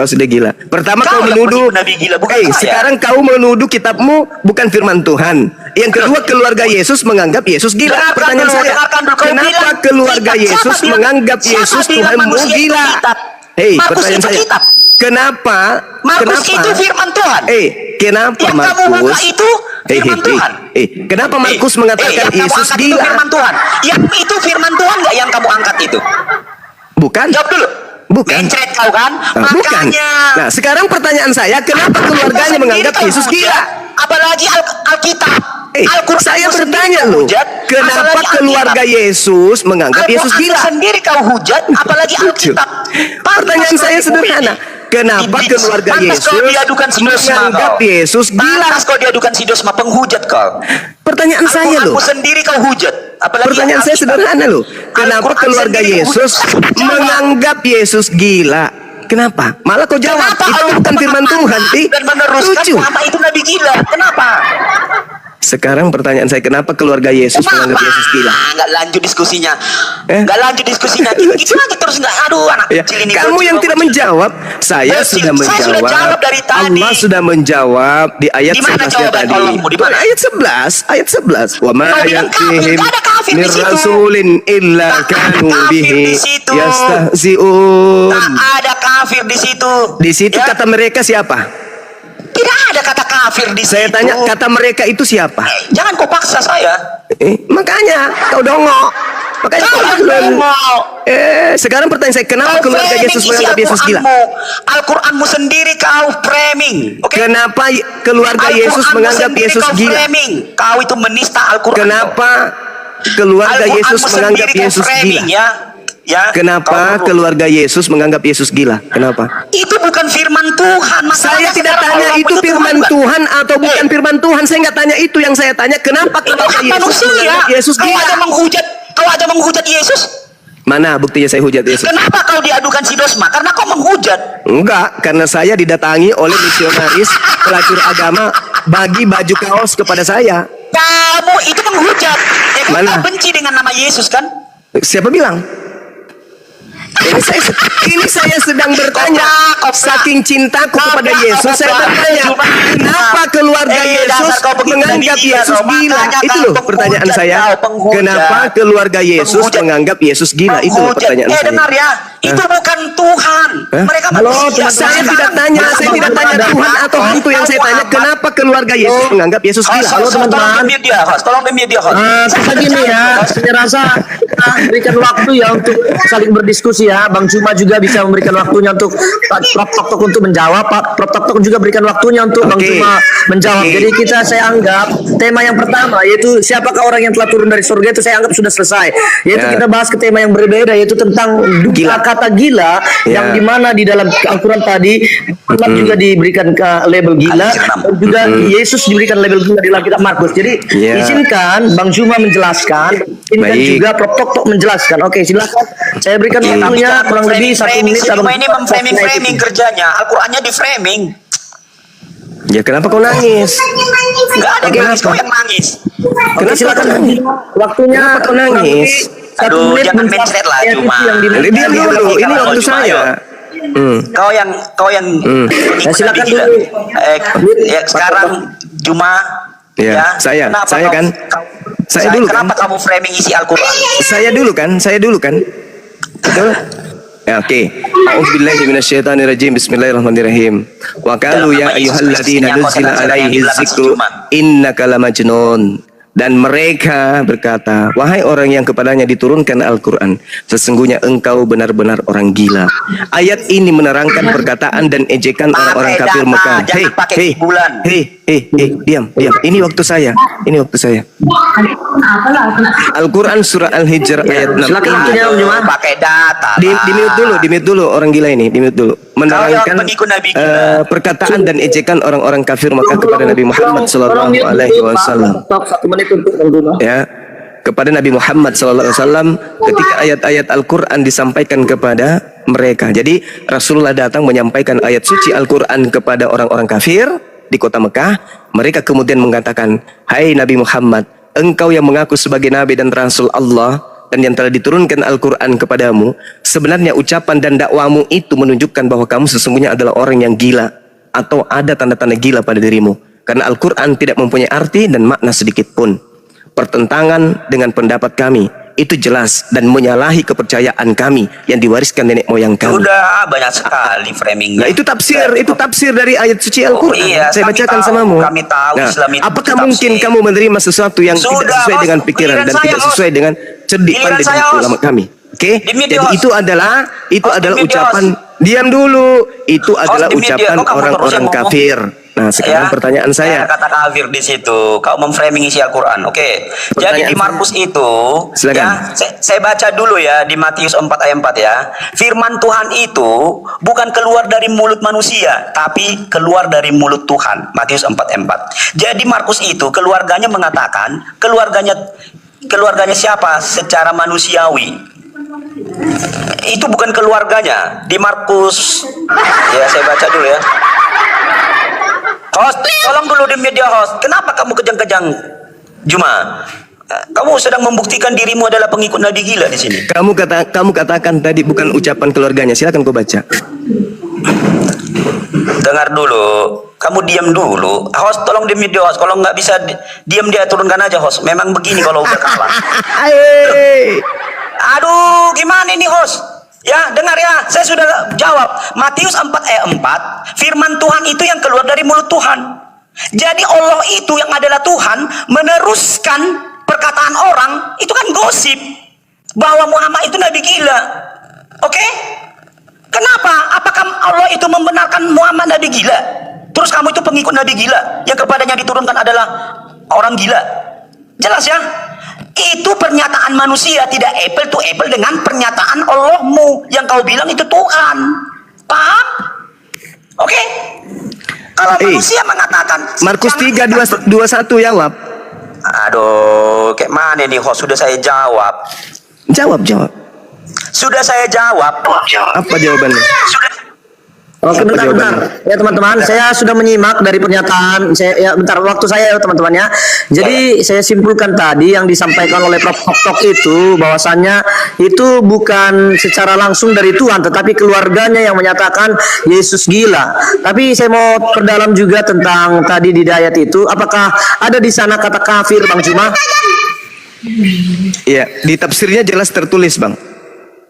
[SPEAKER 2] sudah gila. Pertama kau
[SPEAKER 1] yang
[SPEAKER 2] menuduh.
[SPEAKER 1] menyebut Nabi gila, bukan saya.
[SPEAKER 2] Sekarang kau menuduh kitabmu bukan firman Tuhan. Yang kedua, keluarga Yesus menganggap Yesus gila.
[SPEAKER 1] Dengarkan
[SPEAKER 2] Pertanyaan
[SPEAKER 1] dulu,
[SPEAKER 2] saya,
[SPEAKER 1] dengarkan dulu. Kau
[SPEAKER 2] kenapa
[SPEAKER 1] bilang
[SPEAKER 2] keluarga
[SPEAKER 1] kitab.
[SPEAKER 2] Yesus
[SPEAKER 1] Siapa bilang-
[SPEAKER 2] menganggap
[SPEAKER 1] siapa
[SPEAKER 2] Yesus
[SPEAKER 1] bilang
[SPEAKER 2] Tuhanmu
[SPEAKER 1] manusia itu
[SPEAKER 2] gila?
[SPEAKER 1] kitab?
[SPEAKER 2] Hei,
[SPEAKER 1] Markus
[SPEAKER 2] pertanyaan
[SPEAKER 1] itu
[SPEAKER 2] saya,
[SPEAKER 1] kitab.
[SPEAKER 2] kenapa?
[SPEAKER 1] Markus itu firman Tuhan.
[SPEAKER 2] Kenapa
[SPEAKER 1] Yang kamu buka
[SPEAKER 2] Markus?
[SPEAKER 1] itu firman Tuhan.
[SPEAKER 2] Kenapa Markus mengatakan
[SPEAKER 1] yang kamu
[SPEAKER 2] Yesus
[SPEAKER 1] angkat itu
[SPEAKER 2] gila?
[SPEAKER 1] firman Tuhan. Yang itu firman Tuhan nggak yang kamu angkat itu?
[SPEAKER 2] Bukan.
[SPEAKER 1] Jawab dulu.
[SPEAKER 2] Bukan.
[SPEAKER 1] Mencret kau kan?
[SPEAKER 2] Bukan.
[SPEAKER 1] Makanya.
[SPEAKER 2] Nah, sekarang pertanyaan saya, kenapa keluarganya menganggap Yesus gila?
[SPEAKER 1] Apalagi Alkitab. Al-Quran
[SPEAKER 2] Saya
[SPEAKER 1] sendiri
[SPEAKER 2] bertanya
[SPEAKER 1] kau
[SPEAKER 2] loh,
[SPEAKER 1] hujat,
[SPEAKER 2] kenapa
[SPEAKER 1] apalagi
[SPEAKER 2] keluarga
[SPEAKER 1] Alkitab.
[SPEAKER 2] Yesus menganggap Yesus
[SPEAKER 1] Al-Quran
[SPEAKER 2] gila?
[SPEAKER 1] sendiri kau hujat, apalagi Alkitab.
[SPEAKER 2] Pertanyaan saya sederhana, kenapa keluarga Yesus menganggap Yesus gila?
[SPEAKER 1] Pantas kau diadukan si Dosma, penghujat kau.
[SPEAKER 2] Pertanyaan saya loh,
[SPEAKER 1] Al-Quranmu sendiri kau hujat. Apalagi
[SPEAKER 2] pertanyaan saya
[SPEAKER 1] Alkitab.
[SPEAKER 2] sederhana loh, kenapa
[SPEAKER 1] Al-Quran
[SPEAKER 2] keluarga
[SPEAKER 1] sendiri kau
[SPEAKER 2] Yesus
[SPEAKER 1] hujat. Jawab.
[SPEAKER 2] menganggap Yesus gila? Kenapa? Malah kau jawab,
[SPEAKER 1] Kenapa
[SPEAKER 2] itu
[SPEAKER 1] Allah
[SPEAKER 2] bukan firman Tuhan.
[SPEAKER 1] dan meneruskan
[SPEAKER 2] Lucu.
[SPEAKER 1] Muhammad itu Nabi gila? Kenapa?
[SPEAKER 2] Sekarang pertanyaan saya, kenapa keluarga Yesus menganggap Yesus gila?
[SPEAKER 1] Nggak lanjut diskusinya.
[SPEAKER 2] Eh?
[SPEAKER 1] Nggak lanjut diskusinya. Gitu aja terus nggak. Aduh, anak
[SPEAKER 2] Ya,
[SPEAKER 1] kecil ini.
[SPEAKER 2] kamu yang tidak menjawab, saya
[SPEAKER 1] Bocil.
[SPEAKER 2] sudah
[SPEAKER 1] Saya sudah
[SPEAKER 2] menjawab.
[SPEAKER 1] jawab dari tadi.
[SPEAKER 2] Allah sudah menjawab di ayat
[SPEAKER 1] Di mana
[SPEAKER 2] 11
[SPEAKER 1] jawaban
[SPEAKER 2] tadi.
[SPEAKER 1] Allahmu? Di mana?
[SPEAKER 2] Ayat 11. Wa ma
[SPEAKER 1] Kau bilang kafir,
[SPEAKER 2] yatihim
[SPEAKER 1] nggak ada kafir di
[SPEAKER 2] min
[SPEAKER 1] situ.
[SPEAKER 2] rasulin illa
[SPEAKER 1] Tak ada
[SPEAKER 2] kanu
[SPEAKER 1] kafir
[SPEAKER 2] bihi
[SPEAKER 1] di situ.
[SPEAKER 2] yastahzi'un.
[SPEAKER 1] Tak ada kafir di situ.
[SPEAKER 2] Di situ
[SPEAKER 1] Ya?
[SPEAKER 2] kata mereka siapa?
[SPEAKER 1] Tidak ada kata kafir di
[SPEAKER 2] Saya
[SPEAKER 1] situ.
[SPEAKER 2] tanya, kata mereka itu siapa?
[SPEAKER 1] Jangan kau paksa saya.
[SPEAKER 2] Makanya kau dongok. Makanya kau
[SPEAKER 1] Kau yang
[SPEAKER 2] belum.
[SPEAKER 1] ngomong.
[SPEAKER 2] Sekarang pertanyaan saya, kenapa
[SPEAKER 1] Kau
[SPEAKER 2] keluarga
[SPEAKER 1] framing
[SPEAKER 2] Yesus
[SPEAKER 1] isi
[SPEAKER 2] menganggap Yesus gila?
[SPEAKER 1] Al-Quranmu sendiri kau framing. Oke?
[SPEAKER 2] Kenapa keluarga Yesus
[SPEAKER 1] Al-Quranmu
[SPEAKER 2] menganggap
[SPEAKER 1] sendiri
[SPEAKER 2] Yesus
[SPEAKER 1] kau
[SPEAKER 2] gila?
[SPEAKER 1] framing. Kau itu menista Al-Quran.
[SPEAKER 2] Kenapa keluarga
[SPEAKER 1] Al-Quranmu
[SPEAKER 2] Yesus menganggap
[SPEAKER 1] sendiri kau
[SPEAKER 2] Yesus
[SPEAKER 1] framing,
[SPEAKER 2] gila?
[SPEAKER 1] Ya,
[SPEAKER 2] Kenapa
[SPEAKER 1] kau-
[SPEAKER 2] keluarga Yesus menganggap Yesus gila? Kenapa?
[SPEAKER 1] Itu bukan firman Tuhan.
[SPEAKER 2] Saya
[SPEAKER 1] Masalahnya
[SPEAKER 2] tidak
[SPEAKER 1] sekarang
[SPEAKER 2] tanya
[SPEAKER 1] Allah
[SPEAKER 2] itu firman
[SPEAKER 1] bukan.
[SPEAKER 2] Tuhan atau bukan firman Tuhan. Saya nggak tanya itu. Yang saya tanya, kenapa
[SPEAKER 1] Itu
[SPEAKER 2] keluarga
[SPEAKER 1] hak
[SPEAKER 2] Yesus
[SPEAKER 1] manusia.
[SPEAKER 2] menganggap Yesus
[SPEAKER 1] Kau
[SPEAKER 2] gila?
[SPEAKER 1] aja menghujat Yesus.
[SPEAKER 2] Mana buktinya saya hujat Yesus?
[SPEAKER 1] Kenapa kau diadukan si Dosma? Karena kau menghujat.
[SPEAKER 2] Enggak, karena saya didatangi oleh misionaris pelacur agama bagi baju kaos kepada saya.
[SPEAKER 1] Kamu itu menghujat. Ya kan
[SPEAKER 2] Mana?
[SPEAKER 1] kau benci dengan nama Yesus kan?
[SPEAKER 2] Siapa bilang? Ini saya sedang bertanya. Saking cintaku kepada Yesus, saya bertanya, kenapa keluarga Yesus menganggap Yesus gila? Itu loh pertanyaan saya. Kenapa keluarga Yesus menganggap Yesus gila? Itu loh pertanyaan saya.
[SPEAKER 1] Dengar ya, itu bukan Tuhan. Mereka manusia.
[SPEAKER 2] Saya tidak tanya Tuhan atau hantu. Yang saya tanya, kenapa keluarga Yesus menganggap Yesus gila?
[SPEAKER 1] Halo teman-teman. Tolong demi dia,
[SPEAKER 3] Saya gini ya, saya rasa kita berikan waktu ya untuk saling berdiskusi ya. Bang Cuma juga bisa memberikan waktunya untuk Pak Prof Tok untuk menjawab. Pak Prof Tok juga berikan waktunya untuk Bang
[SPEAKER 2] Oke.
[SPEAKER 3] Cuma menjawab.
[SPEAKER 2] Oke.
[SPEAKER 3] Jadi saya anggap tema yang pertama yaitu siapakah orang yang telah turun dari surga itu saya anggap sudah selesai. Yaitu
[SPEAKER 2] Ya.
[SPEAKER 3] kita bahas ke tema yang berbeda yaitu tentang
[SPEAKER 2] Gila.
[SPEAKER 3] kata gila yang
[SPEAKER 2] Ya.
[SPEAKER 3] dimana di dalam Al-Quran tadi Allah juga diberikan ke label gila dan juga Yesus diberikan label gila di dalam kitab Markus. Jadi
[SPEAKER 2] Ya.
[SPEAKER 3] izinkan Bang Cuma menjelaskan, izinkan
[SPEAKER 2] Baik.
[SPEAKER 3] juga Prof Tok menjelaskan. Oke, silakan. Saya berikan waktunya kurang lebih 1 menit.
[SPEAKER 1] Cuma ini memframing kerjanya. Al-Qurannya di framing.
[SPEAKER 2] Ya kenapa kau nangis?
[SPEAKER 1] Enggak ada yang nangis, kau yang nangis.
[SPEAKER 3] Oke, silakan. Waktunya
[SPEAKER 2] Kenapa kau nangis?
[SPEAKER 1] Aduh, jangan mencret lah, cuma.
[SPEAKER 2] Diam dulu, ini waktu saya.
[SPEAKER 1] Kau yang
[SPEAKER 3] Ya, silakan
[SPEAKER 1] gila.
[SPEAKER 3] dulu.
[SPEAKER 1] Ya, sekarang Juma.
[SPEAKER 2] Ya, saya kan. Saya dulu kan.
[SPEAKER 1] Kenapa kamu framing isi Al-Quran?
[SPEAKER 2] Saya dulu kan. Betul? Ya, oke. A'udzubillahi minasyaitonirrajim. Bismillahirrahmanirrahim. Wa qalu ya ayyuhalladzina nuzila alaihi dzikru innaka lamajnun. Dan mereka berkata, wahai orang yang kepadanya diturunkan Al-Quran, sesungguhnya engkau benar-benar orang gila. Ayat ini menerangkan perkataan dan ejekan orang-orang kafir Mekah. Hei, diam. Ini waktu saya. Al-Quran surah Al-Hijr ayat 6.
[SPEAKER 3] Silakan waktunya, Om Juma.
[SPEAKER 1] Pakai data.
[SPEAKER 2] Di mute dulu orang gila ini, di mute dulu. Menerangkan
[SPEAKER 1] pengikut Nabi gila.
[SPEAKER 2] perkataan dan ejekan orang-orang kafir Mekah kepada Nabi Muhammad sallallahu alaihi wasallam.
[SPEAKER 3] 1 menit untuk Om Juma.
[SPEAKER 2] Ya, kepada Nabi Muhammad sallallahu alaihi wasallam ketika ayat-ayat Al-Qur'an disampaikan kepada mereka. Jadi Rasulullah datang menyampaikan ayat suci Al-Qur'an kepada orang-orang kafir di kota Mekah. Mereka kemudian mengatakan, "Hai Nabi Muhammad, engkau yang mengaku sebagai nabi dan rasul Allah dan yang telah diturunkan Al-Qur'an kepadamu, sebenarnya ucapan dan dakwamu itu menunjukkan bahwa kamu sesungguhnya adalah orang yang gila atau ada tanda-tanda gila pada dirimu. Karena Al-Qur'an tidak mempunyai arti dan makna sedikit pun. Pertentangan dengan pendapat kami itu jelas dan menyalahi kepercayaan kami yang diwariskan nenek moyang kami."
[SPEAKER 1] Sudah banyak sekali framingnya.
[SPEAKER 2] Nah, itu tafsir dari ayat suci Al-Qur'an.
[SPEAKER 1] Iya,
[SPEAKER 2] Saya
[SPEAKER 1] kami
[SPEAKER 2] bacakan
[SPEAKER 1] tahu,
[SPEAKER 2] samamu.
[SPEAKER 1] kami tahu Islam itu
[SPEAKER 2] apakah
[SPEAKER 1] tafsir.
[SPEAKER 2] mungkin kamu menerima sesuatu yang tidak
[SPEAKER 1] Sudah,
[SPEAKER 2] sesuai
[SPEAKER 1] Host.
[SPEAKER 2] dengan pikiran
[SPEAKER 1] Giliran
[SPEAKER 2] dan
[SPEAKER 1] saya,
[SPEAKER 2] tidak
[SPEAKER 1] Host.
[SPEAKER 2] sesuai dengan cerdik
[SPEAKER 1] Giliran
[SPEAKER 2] pandai
[SPEAKER 1] saya,
[SPEAKER 2] dan
[SPEAKER 1] Host.
[SPEAKER 2] ulama kami? Oke?
[SPEAKER 1] Demi
[SPEAKER 2] Jadi
[SPEAKER 1] Host.
[SPEAKER 2] itu adalah
[SPEAKER 1] Host, demi
[SPEAKER 2] ucapan
[SPEAKER 1] Host.
[SPEAKER 2] diam dulu. Itu adalah
[SPEAKER 1] demi
[SPEAKER 2] ucapan
[SPEAKER 1] Kok kamu terus yang
[SPEAKER 2] orang-orang
[SPEAKER 1] ngomong?
[SPEAKER 2] kafir. Nah, sekarang pertanyaan saya.
[SPEAKER 1] Kata kafir di situ. Kau memframing isi Al-Quran. Oke. Jadi
[SPEAKER 2] Pertanyaan
[SPEAKER 1] di Markus itu,
[SPEAKER 2] Silakan.
[SPEAKER 1] ya, saya baca dulu ya di Matius 4 ayat 4 ya. Firman Tuhan itu bukan keluar dari mulut manusia, tapi keluar dari mulut Tuhan. Matius 4 ayat 4. Jadi Markus itu keluarganya mengatakan, keluarganya siapa secara manusiawi? Itu bukan keluarganya. Di Markus, ya saya baca dulu ya. Host, tolong dulu di media host. Kenapa kamu kejang-kejang, Juma? Kamu sedang membuktikan dirimu adalah pengikut Nabi gila di sini.
[SPEAKER 2] Kamu katakan tadi bukan ucapan keluarganya. Silakan kau baca.
[SPEAKER 1] Dengar dulu. Kamu diam dulu. Host, tolong di media host. Kalau nggak bisa diam, dia turunkan aja host. Memang begini kalau udah kalah. Aduh, gimana ini host? Ya, dengar ya, saya sudah jawab. Matius 4 ayat 4, firman Tuhan itu yang keluar dari mulut Tuhan. Jadi Allah itu yang adalah Tuhan meneruskan perkataan orang, itu kan gosip bahwa Muhammad itu nabi gila. Oke? Kenapa? Apakah Allah itu membenarkan Muhammad nabi gila? Terus kamu itu pengikut nabi gila yang kepadanya diturunkan adalah orang gila. Jelas ya? Itu pernyataan manusia, tidak apple to apple dengan pernyataan Allahmu yang kau bilang itu Tuhan. Paham? Oke? Kalau manusia mengatakan
[SPEAKER 2] Markus 3:21 jawab.
[SPEAKER 1] Aduh, kayak mana nih host? Sudah saya jawab.
[SPEAKER 2] Jawab.
[SPEAKER 1] Sudah saya jawab.
[SPEAKER 2] Apa jawabannya?
[SPEAKER 1] Sudah.
[SPEAKER 3] Oke,
[SPEAKER 2] Apa
[SPEAKER 3] bentar.
[SPEAKER 2] jawabannya?
[SPEAKER 3] Ya teman-teman, saya sudah menyimak dari pernyataan saya. Bentar, waktu saya ya teman-teman ya. Jadi saya simpulkan tadi yang disampaikan oleh Prof. Tok itu bahwasannya itu bukan secara langsung dari Tuhan, tetapi keluarganya yang menyatakan Yesus gila. Tapi saya mau perdalam juga tentang tadi di ayat itu. Apakah ada di sana kata kafir, Bang Juma?
[SPEAKER 2] Iya, di tafsirnya jelas tertulis, Bang.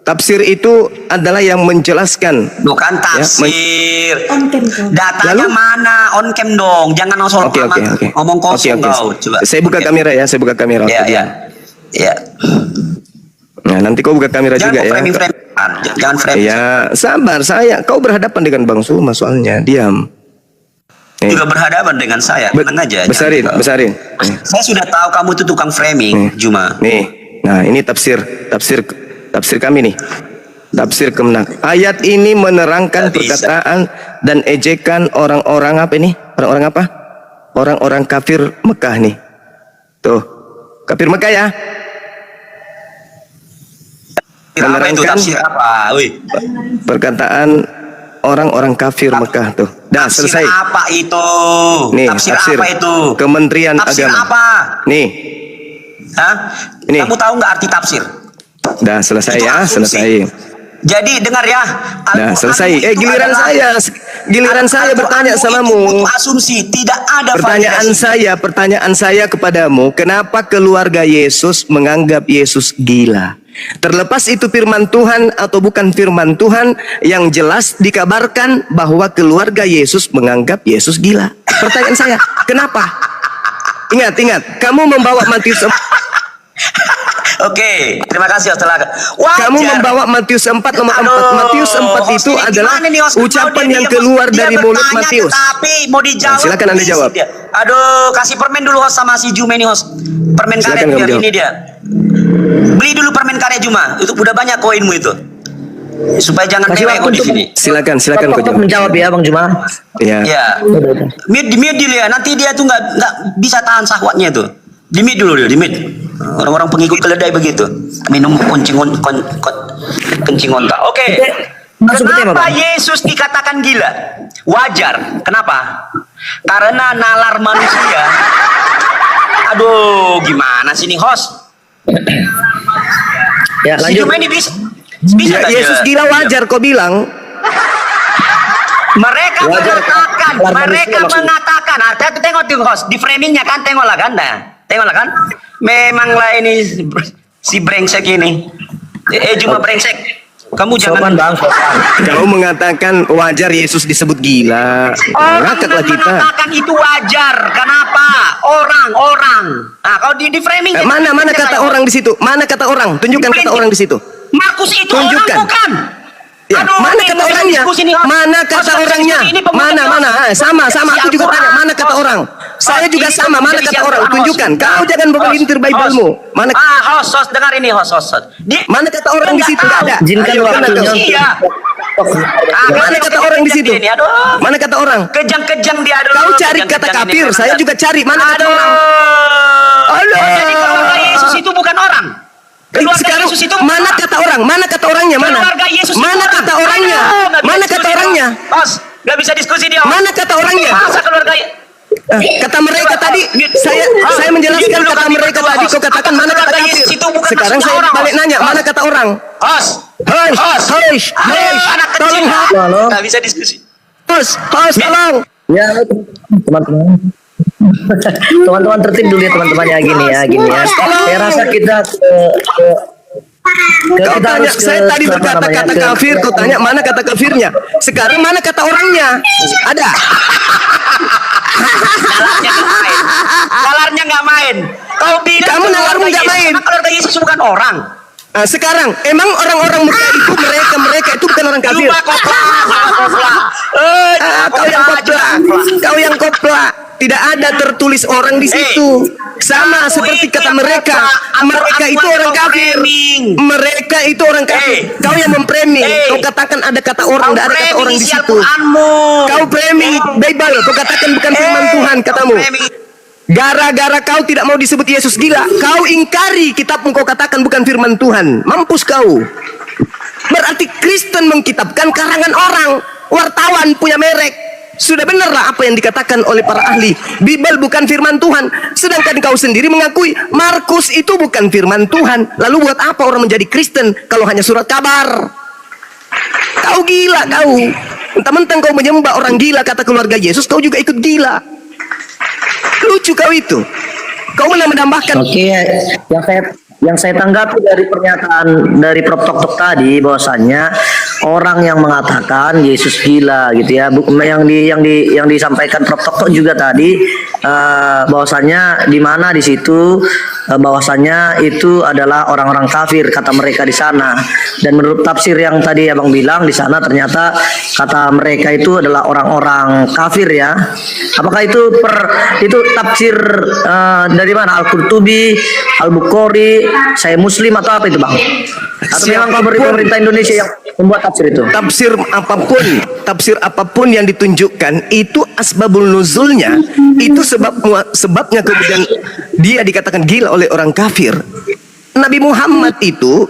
[SPEAKER 2] Tafsir itu adalah yang menjelaskan.
[SPEAKER 1] Bukan tafsir. Datanya
[SPEAKER 2] Lalu?
[SPEAKER 1] mana? On cam dong. Jangan langsung
[SPEAKER 2] Oke.
[SPEAKER 1] ngomong kosong kau. Coba.
[SPEAKER 2] Saya buka kamera ya, saya buka kamera.
[SPEAKER 1] Ya.
[SPEAKER 2] Nah, nanti kau buka kamera juga ya.
[SPEAKER 1] Jangan framing.
[SPEAKER 2] Ya, sabar saya. Kau berhadapan dengan Bang Suma soalnya. Diam.
[SPEAKER 1] Juga berhadapan dengan saya. Tenang aja.
[SPEAKER 2] Besarin.
[SPEAKER 1] Saya sudah tahu kamu itu tukang framing, Juma.
[SPEAKER 2] Nih. Nah, ini tafsir kami nih. Tafsir Kemenak. Ayat ini menerangkan perkataan dan ejekan orang-orang apa ini? Orang-orang apa? Orang-orang kafir Mekah nih. Tuh. Kafir Mekah ya.
[SPEAKER 1] Apa itu tafsir apa? Wih.
[SPEAKER 2] Perkataan orang-orang kafir Mekah tuh. Dah
[SPEAKER 1] Tafsir
[SPEAKER 2] selesai.
[SPEAKER 1] apa itu?
[SPEAKER 2] Nih,
[SPEAKER 1] tafsir
[SPEAKER 2] tafsir
[SPEAKER 1] apa itu?
[SPEAKER 2] Kementerian
[SPEAKER 1] Tafsir
[SPEAKER 2] Agama.
[SPEAKER 1] apa?
[SPEAKER 2] Nih,
[SPEAKER 1] Hah?
[SPEAKER 2] Ini.
[SPEAKER 1] Kamu tahu nggak arti tafsir?
[SPEAKER 2] dah selesai
[SPEAKER 1] Itu
[SPEAKER 2] ya,
[SPEAKER 1] asumsi.
[SPEAKER 2] selesai.
[SPEAKER 1] Jadi dengar ya.
[SPEAKER 2] Dah
[SPEAKER 1] Al-Quran
[SPEAKER 2] selesai.
[SPEAKER 1] itu
[SPEAKER 2] Giliran
[SPEAKER 1] adalah-
[SPEAKER 2] saya bertanya
[SPEAKER 1] Al-Quran
[SPEAKER 2] samamu.
[SPEAKER 1] itu asumsi, tidak ada
[SPEAKER 2] Pertanyaan saya kepadamu, kenapa keluarga Yesus menganggap Yesus gila? Terlepas itu firman Tuhan atau bukan firman Tuhan, yang jelas dikabarkan bahwa keluarga Yesus menganggap Yesus gila. Pertanyaan saya, kenapa? Ingat, kamu membawa Matius
[SPEAKER 1] Oke, terima kasih setelah.
[SPEAKER 2] Kamu membawa Matius 4 nomor 4. Matius 4 itu adalah ucapan yang keluar dari mulut Matius.
[SPEAKER 1] Tapi mau dijawab.
[SPEAKER 2] Silakan Anda jawab.
[SPEAKER 1] Dia. Aduh, kasih permen dulu host sama si Jume nih host. Permen karet
[SPEAKER 2] Silakan
[SPEAKER 1] biar
[SPEAKER 2] kamu jawab.
[SPEAKER 1] ini dia. Beli dulu permen karet Juma. Itu udah banyak koinmu itu. Supaya jangan
[SPEAKER 3] Kasih
[SPEAKER 1] mewek
[SPEAKER 3] waktu
[SPEAKER 1] kau di
[SPEAKER 3] untuk-
[SPEAKER 1] sini.
[SPEAKER 2] Silakan kau
[SPEAKER 3] Prof
[SPEAKER 2] jawab.
[SPEAKER 3] menjawab ya Bang Juma.
[SPEAKER 2] Ya.
[SPEAKER 1] Ya. Mute dulu ya. Nanti dia tuh nggak bisa tahan sahwatnya tuh. Di mute dulu dia, di mute. Orang-orang pengikut keledai begitu. Minum kencing onta. Oke.
[SPEAKER 3] Masuk ke tema,
[SPEAKER 1] Kenapa
[SPEAKER 3] Bang.
[SPEAKER 1] Yesus dikatakan gila? Wajar. Kenapa? Karena nalar manusia. Aduh, gimana sih nih host?
[SPEAKER 3] Ya
[SPEAKER 1] Si
[SPEAKER 3] lanjut.
[SPEAKER 1] Juma ini bisa
[SPEAKER 2] Ya,
[SPEAKER 1] nggak
[SPEAKER 2] Yesus
[SPEAKER 1] dia?
[SPEAKER 2] gila wajar kau bilang.
[SPEAKER 1] Mereka
[SPEAKER 3] Wajar.
[SPEAKER 1] mengatakan,
[SPEAKER 3] Nalar
[SPEAKER 1] mereka
[SPEAKER 3] manusia maksudnya.
[SPEAKER 1] mengatakan, tengok tuh host, di framingnya kan, tengoklah kan, tengoklah kan, memanglah ini si brengsek ini, cuma brengsek, kamu jangan.
[SPEAKER 3] Sopan Bang, sopan.
[SPEAKER 2] Kau mengatakan wajar Yesus disebut gila.
[SPEAKER 1] Orang
[SPEAKER 2] Ngakaklah kita.
[SPEAKER 1] mengatakan itu wajar, kenapa? Orang, nah kalau di framing,
[SPEAKER 2] Mana kata orang di situ? Mana kata orang? Tunjukkan kata orang di situ.
[SPEAKER 1] Markus itu
[SPEAKER 2] Tunjukkan.
[SPEAKER 1] orang bukan.
[SPEAKER 2] Ya, mana
[SPEAKER 1] ini
[SPEAKER 2] kata
[SPEAKER 1] bukan
[SPEAKER 2] orangnya?
[SPEAKER 1] diskusi nih, host.
[SPEAKER 2] Mana
[SPEAKER 1] Host,
[SPEAKER 2] kata
[SPEAKER 1] bukan
[SPEAKER 2] orangnya?
[SPEAKER 1] diskusi, ini pembukaan,
[SPEAKER 2] Mana?
[SPEAKER 1] host.
[SPEAKER 2] Sama. Aku juga
[SPEAKER 1] Al-Quran,
[SPEAKER 2] tanya, mana kata
[SPEAKER 1] host.
[SPEAKER 2] orang? Saya
[SPEAKER 1] Host,
[SPEAKER 2] juga
[SPEAKER 1] ini
[SPEAKER 2] sama, mana
[SPEAKER 1] isi
[SPEAKER 2] kata
[SPEAKER 1] Al-Quran,
[SPEAKER 2] orang?
[SPEAKER 1] host.
[SPEAKER 2] Tunjukkan. Kau jangan berpelintir
[SPEAKER 1] Host,
[SPEAKER 2] Bible-mu. Mana
[SPEAKER 1] host, dengar ini host.
[SPEAKER 2] mana kata orang di situ? Nggak ada.
[SPEAKER 3] Izinkan
[SPEAKER 2] Ayo,
[SPEAKER 3] waktunya
[SPEAKER 2] kena kau.
[SPEAKER 3] untuk-
[SPEAKER 1] Iya.
[SPEAKER 2] Mana kata orang di situ?
[SPEAKER 1] Ini, aduh.
[SPEAKER 2] Mana kata orang?
[SPEAKER 1] Kejang-kejang dia aduh.
[SPEAKER 2] Kau cari
[SPEAKER 1] Kejang-kejang
[SPEAKER 2] kata
[SPEAKER 1] ini,
[SPEAKER 2] kafir,
[SPEAKER 1] memang
[SPEAKER 2] saya
[SPEAKER 1] ada.
[SPEAKER 2] juga cari. Mana kata
[SPEAKER 1] Aduh.
[SPEAKER 2] orang? Aduh.
[SPEAKER 1] Jadi keluarga Yesus itu bukan orang. Keluarga
[SPEAKER 2] Sekarang
[SPEAKER 1] Yesus itu
[SPEAKER 2] mana kata orang? Mana kata orangnya? Mana?
[SPEAKER 1] Keluarga Yesus itu
[SPEAKER 2] Mana
[SPEAKER 1] orang.
[SPEAKER 2] kata orangnya?
[SPEAKER 1] Aduh, nggak bisa
[SPEAKER 2] Mana
[SPEAKER 1] diskusi
[SPEAKER 2] kata
[SPEAKER 1] dia,
[SPEAKER 2] orangnya?
[SPEAKER 1] Bos, nggak bisa diskusi dia.
[SPEAKER 2] Mana kata orangnya?
[SPEAKER 1] Masa keluarga
[SPEAKER 2] Kata mereka tadi, saya menjelaskan
[SPEAKER 1] Mute dulu,
[SPEAKER 2] kata
[SPEAKER 1] kami
[SPEAKER 2] mereka
[SPEAKER 1] berdua,
[SPEAKER 2] tadi,
[SPEAKER 1] host.
[SPEAKER 2] kau katakan mana kata
[SPEAKER 1] Keluarga Yesus
[SPEAKER 2] kafir.
[SPEAKER 1] itu bukan
[SPEAKER 2] Sekarang
[SPEAKER 1] maksudnya
[SPEAKER 2] saya
[SPEAKER 1] orang,
[SPEAKER 2] balik
[SPEAKER 1] host.
[SPEAKER 2] nanya, mana kata orang?
[SPEAKER 1] Host.
[SPEAKER 2] Hush,
[SPEAKER 1] Anak kecil.
[SPEAKER 2] tolong,
[SPEAKER 3] Halo.
[SPEAKER 1] Nggak bisa diskusi.
[SPEAKER 2] hush, tolong.
[SPEAKER 3] Ya teman-teman. Teman-teman tertib dulu ya teman-temannya gini ya. Saya rasa kita
[SPEAKER 2] Kau
[SPEAKER 3] kita
[SPEAKER 2] tanya,
[SPEAKER 3] harus ke-
[SPEAKER 2] saya tadi
[SPEAKER 3] ke apa
[SPEAKER 2] berkata
[SPEAKER 3] namanya,
[SPEAKER 2] kata
[SPEAKER 3] ke-
[SPEAKER 2] kafir, kau tanya mana kata kafirnya. Sekarang mana kata orangnya? Ada.
[SPEAKER 1] Nalarnya nggak main. Nalarnya nggak main. Kau bilang
[SPEAKER 2] Kamu
[SPEAKER 1] keluarga
[SPEAKER 2] nalarmu nggak
[SPEAKER 1] Yesus,
[SPEAKER 2] main.
[SPEAKER 1] karena keluarga Yesus bukan orang.
[SPEAKER 2] Nah, sekarang emang orang-orang Mekah itu mereka itu bukan orang kafir.
[SPEAKER 1] Cuma kopla.
[SPEAKER 2] Kau yang kopla. Kau yang kopla. Tidak ada tertulis orang di situ. Sama
[SPEAKER 1] kamu
[SPEAKER 2] seperti
[SPEAKER 1] itu
[SPEAKER 2] kata
[SPEAKER 1] yang
[SPEAKER 2] mereka.
[SPEAKER 1] kopla.
[SPEAKER 2] Mereka
[SPEAKER 1] Aku
[SPEAKER 2] itu
[SPEAKER 1] yang
[SPEAKER 2] orang kafir.
[SPEAKER 1] memframing.
[SPEAKER 2] Mereka itu orang kafir. Kau yang memframing. Kau katakan ada kata orang, tidak ada kata orang di situ. Kau framing Bible. Kau katakan bukan firman Tuhan katamu. Gara-gara kau tidak mau disebut Yesus gila, kau ingkari kitabmu, kau katakan bukan firman Tuhan. Mampus kau. Berarti Kristen mengkitabkan karangan orang. Wartawan punya merek. Sudah benarlah apa yang dikatakan oleh para ahli. Bible bukan firman Tuhan. Sedangkan kau sendiri mengakui Markus itu bukan firman Tuhan. Lalu buat apa orang menjadi Kristen kalau hanya surat kabar? Kau gila kau. Mentang-mentang kau menyembah orang gila kata keluarga Yesus, kau juga ikut gila. Lucu kau itu. Kau menambahkan.
[SPEAKER 3] Oke, yang saya tanggapi dari pernyataan dari Prof Tok tadi bahwasannya orang yang mengatakan Yesus gila gitu ya, yang disampaikan Prof Tok juga tadi bahwasannya di mana di situ bahwasannya itu adalah orang-orang kafir kata mereka di sana, dan menurut tafsir yang tadi abang bilang di sana ternyata kata mereka itu adalah orang-orang kafir ya. Apakah itu tafsir dari mana? Al-Qurtubi, Al-Bukhari, Saya Muslim atau apa itu bang? Atau memang pemerintah Indonesia yang membuat tafsir itu?
[SPEAKER 2] Tafsir apapun yang ditunjukkan itu asbabul nuzulnya, itu sebabnya kemudian dia dikatakan gila oleh orang kafir. Nabi Muhammad itu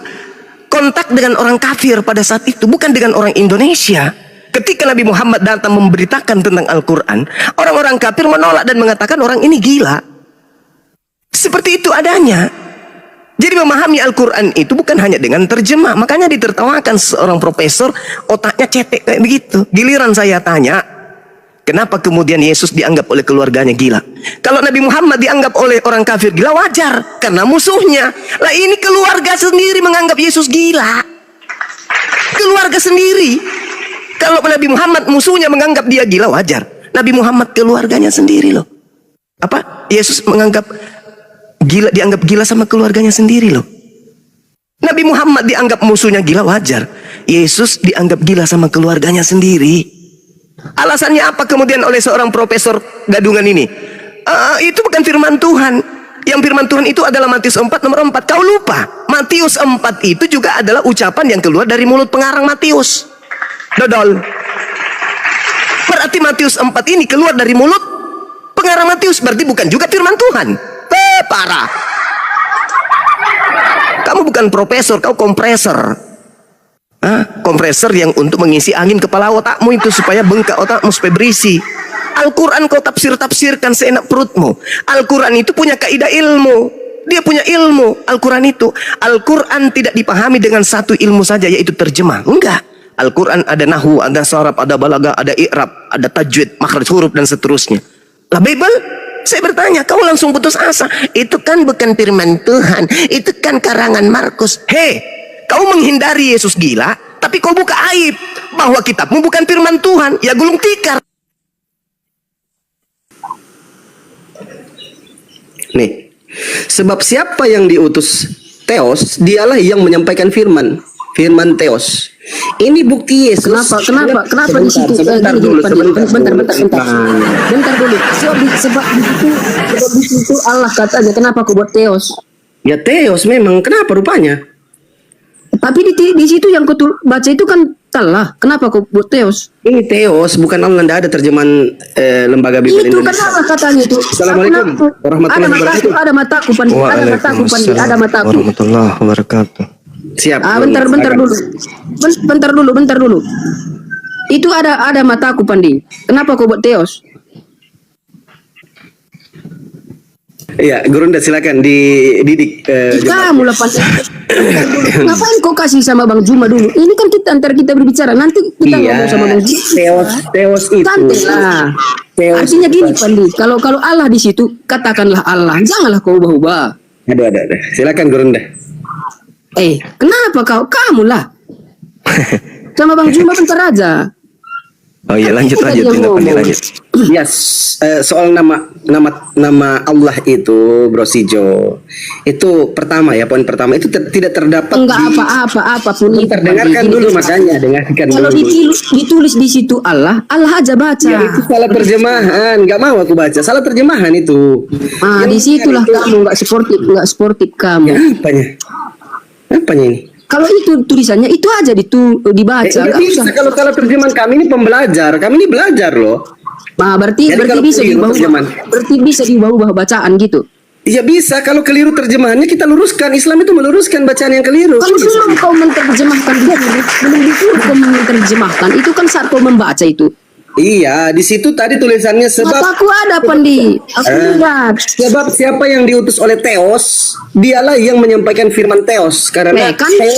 [SPEAKER 2] kontak dengan orang kafir pada saat itu, bukan dengan orang Indonesia. Ketika Nabi Muhammad datang memberitakan tentang Al-Quran, orang-orang kafir menolak dan mengatakan orang ini gila. Seperti itu adanya. Jadi memahami Al-Quran itu bukan hanya dengan terjemah. Makanya ditertawakan seorang profesor, otaknya cetek kayak begitu. Giliran saya tanya, kenapa kemudian Yesus dianggap oleh keluarganya gila? Kalau Nabi Muhammad dianggap oleh orang kafir gila, wajar, karena musuhnya. Lah ini keluarga sendiri menganggap Yesus gila. Keluarga sendiri. Kalau Nabi Muhammad musuhnya menganggap dia gila, wajar. Nabi Muhammad keluarganya sendiri loh. Apa? Yesus menganggap gila, dianggap gila sama keluarganya sendiri loh. Nabi Muhammad dianggap musuhnya gila, wajar. Yesus dianggap gila sama keluarganya sendiri. Alasannya apa kemudian oleh seorang profesor gadungan ini? Itu bukan firman Tuhan. Yang firman Tuhan itu adalah Matius 4 nomor 4. Kau lupa, Matius 4 itu juga adalah ucapan yang keluar dari mulut pengarang Matius. Dodol. Berarti Matius 4 ini keluar dari mulut pengarang Matius, berarti bukan juga firman Tuhan. Parah. Kamu bukan profesor, kau kompresor. Kompresor yang untuk mengisi angin kepala otakmu itu supaya bengkak otakmu, supaya berisi. Al-Quran kau tafsirkan seenak perutmu. Al-Quran itu punya kaidah ilmu. Dia punya ilmu. Al-Quran itu. Al-Quran tidak dipahami dengan satu ilmu saja, yaitu terjemah. Enggak. Al-Quran ada nahwu, ada saraf, ada balaghah, ada i'rab, ada tajwid, makhraj huruf dan seterusnya. Lah Bible, saya bertanya, kau langsung putus asa. Itu kan bukan firman Tuhan, itu kan karangan Markus. Hei, kau menghindari Yesus gila, tapi kau buka aib bahwa kitabmu bukan firman Tuhan. Ya gulung tikar.
[SPEAKER 4] Nih, sebab siapa yang diutus Theos, dialah yang menyampaikan firman Theos. Ini bukti Yesus.
[SPEAKER 5] Kenapa di situ? Bentar dulu. Sebab di situ Allah katanya, kenapa kau buat Theos?
[SPEAKER 4] Ya Theos memang, kenapa rupanya?
[SPEAKER 5] Tapi di situ yang kau baca itu kan Allah. Kenapa kau buat Theos?
[SPEAKER 4] Ini Theos, bukan Allah. Tidak ada terjemahan lembaga Bible
[SPEAKER 5] Itu kan
[SPEAKER 4] Indonesia.
[SPEAKER 5] Allah katanya itu.
[SPEAKER 4] Assalamualaikum warahmatullahi wabarakatuh.
[SPEAKER 5] Ada mataku, Pandi. Ada mataku.
[SPEAKER 2] Warahmatullahi wabarakatuh.
[SPEAKER 4] Siap.
[SPEAKER 5] Bentar dulu. Itu ada mataku, Pandi. Kenapa kau buat Theos?
[SPEAKER 4] Iya, Gurunda silakan dididik.
[SPEAKER 5] Kamu lah, Pandi. Ngapain kau kasih sama Bang Juma dulu? Ini kan antara kita berbicara. Nanti kita ngomong sama Bang Juma.
[SPEAKER 4] Theos itu.
[SPEAKER 5] Santai lah. Artinya gini, Pandi. Kalau Allah di situ, katakanlah Allah. Janganlah kau ubah-ubah.
[SPEAKER 4] Ada. Silakan Gurunda.
[SPEAKER 5] Kenapa kamu lah? Sama Bang Juma bentar aja.
[SPEAKER 2] Oh iya, lanjut.
[SPEAKER 4] Yes, soal nama Allah itu, Bro Sijo. Itu pertama ya, poin pertama itu tidak terdapat.
[SPEAKER 5] Enggak apapun itu.
[SPEAKER 4] Dengarkan dulu makanya, dengarkan
[SPEAKER 5] kalau
[SPEAKER 4] dulu.
[SPEAKER 5] ditulis di situ Allah aja baca.
[SPEAKER 4] Ya, itu salah terjemahan, nggak mau aku baca. Salah terjemahan itu.
[SPEAKER 5] Disitulah kamu nggak sportif kamu.
[SPEAKER 4] Ya, apanya ini?
[SPEAKER 5] Kalau itu tulisannya itu aja dibaca.
[SPEAKER 4] Nggak bisa kalau salah terjemahan. Kami ini pembelajar, kami ini belajar loh.
[SPEAKER 5] Berarti bisa diubah. Berarti bisa diubah bacaan gitu.
[SPEAKER 4] Iya bisa, kalau keliru terjemahannya kita luruskan. Islam itu meluruskan bacaan yang keliru.
[SPEAKER 5] Kalau belum kau menerjemahkan belum disuruh kau menerjemahkan, itu kan saat kau membaca itu.
[SPEAKER 4] Iya, di situ tadi tulisannya sebab.
[SPEAKER 5] Mataku ada, Pandi. Aku lihat.
[SPEAKER 4] Sebab siapa yang diutus oleh Theos, dialah yang menyampaikan firman Theos. Karena
[SPEAKER 5] kan
[SPEAKER 4] Theos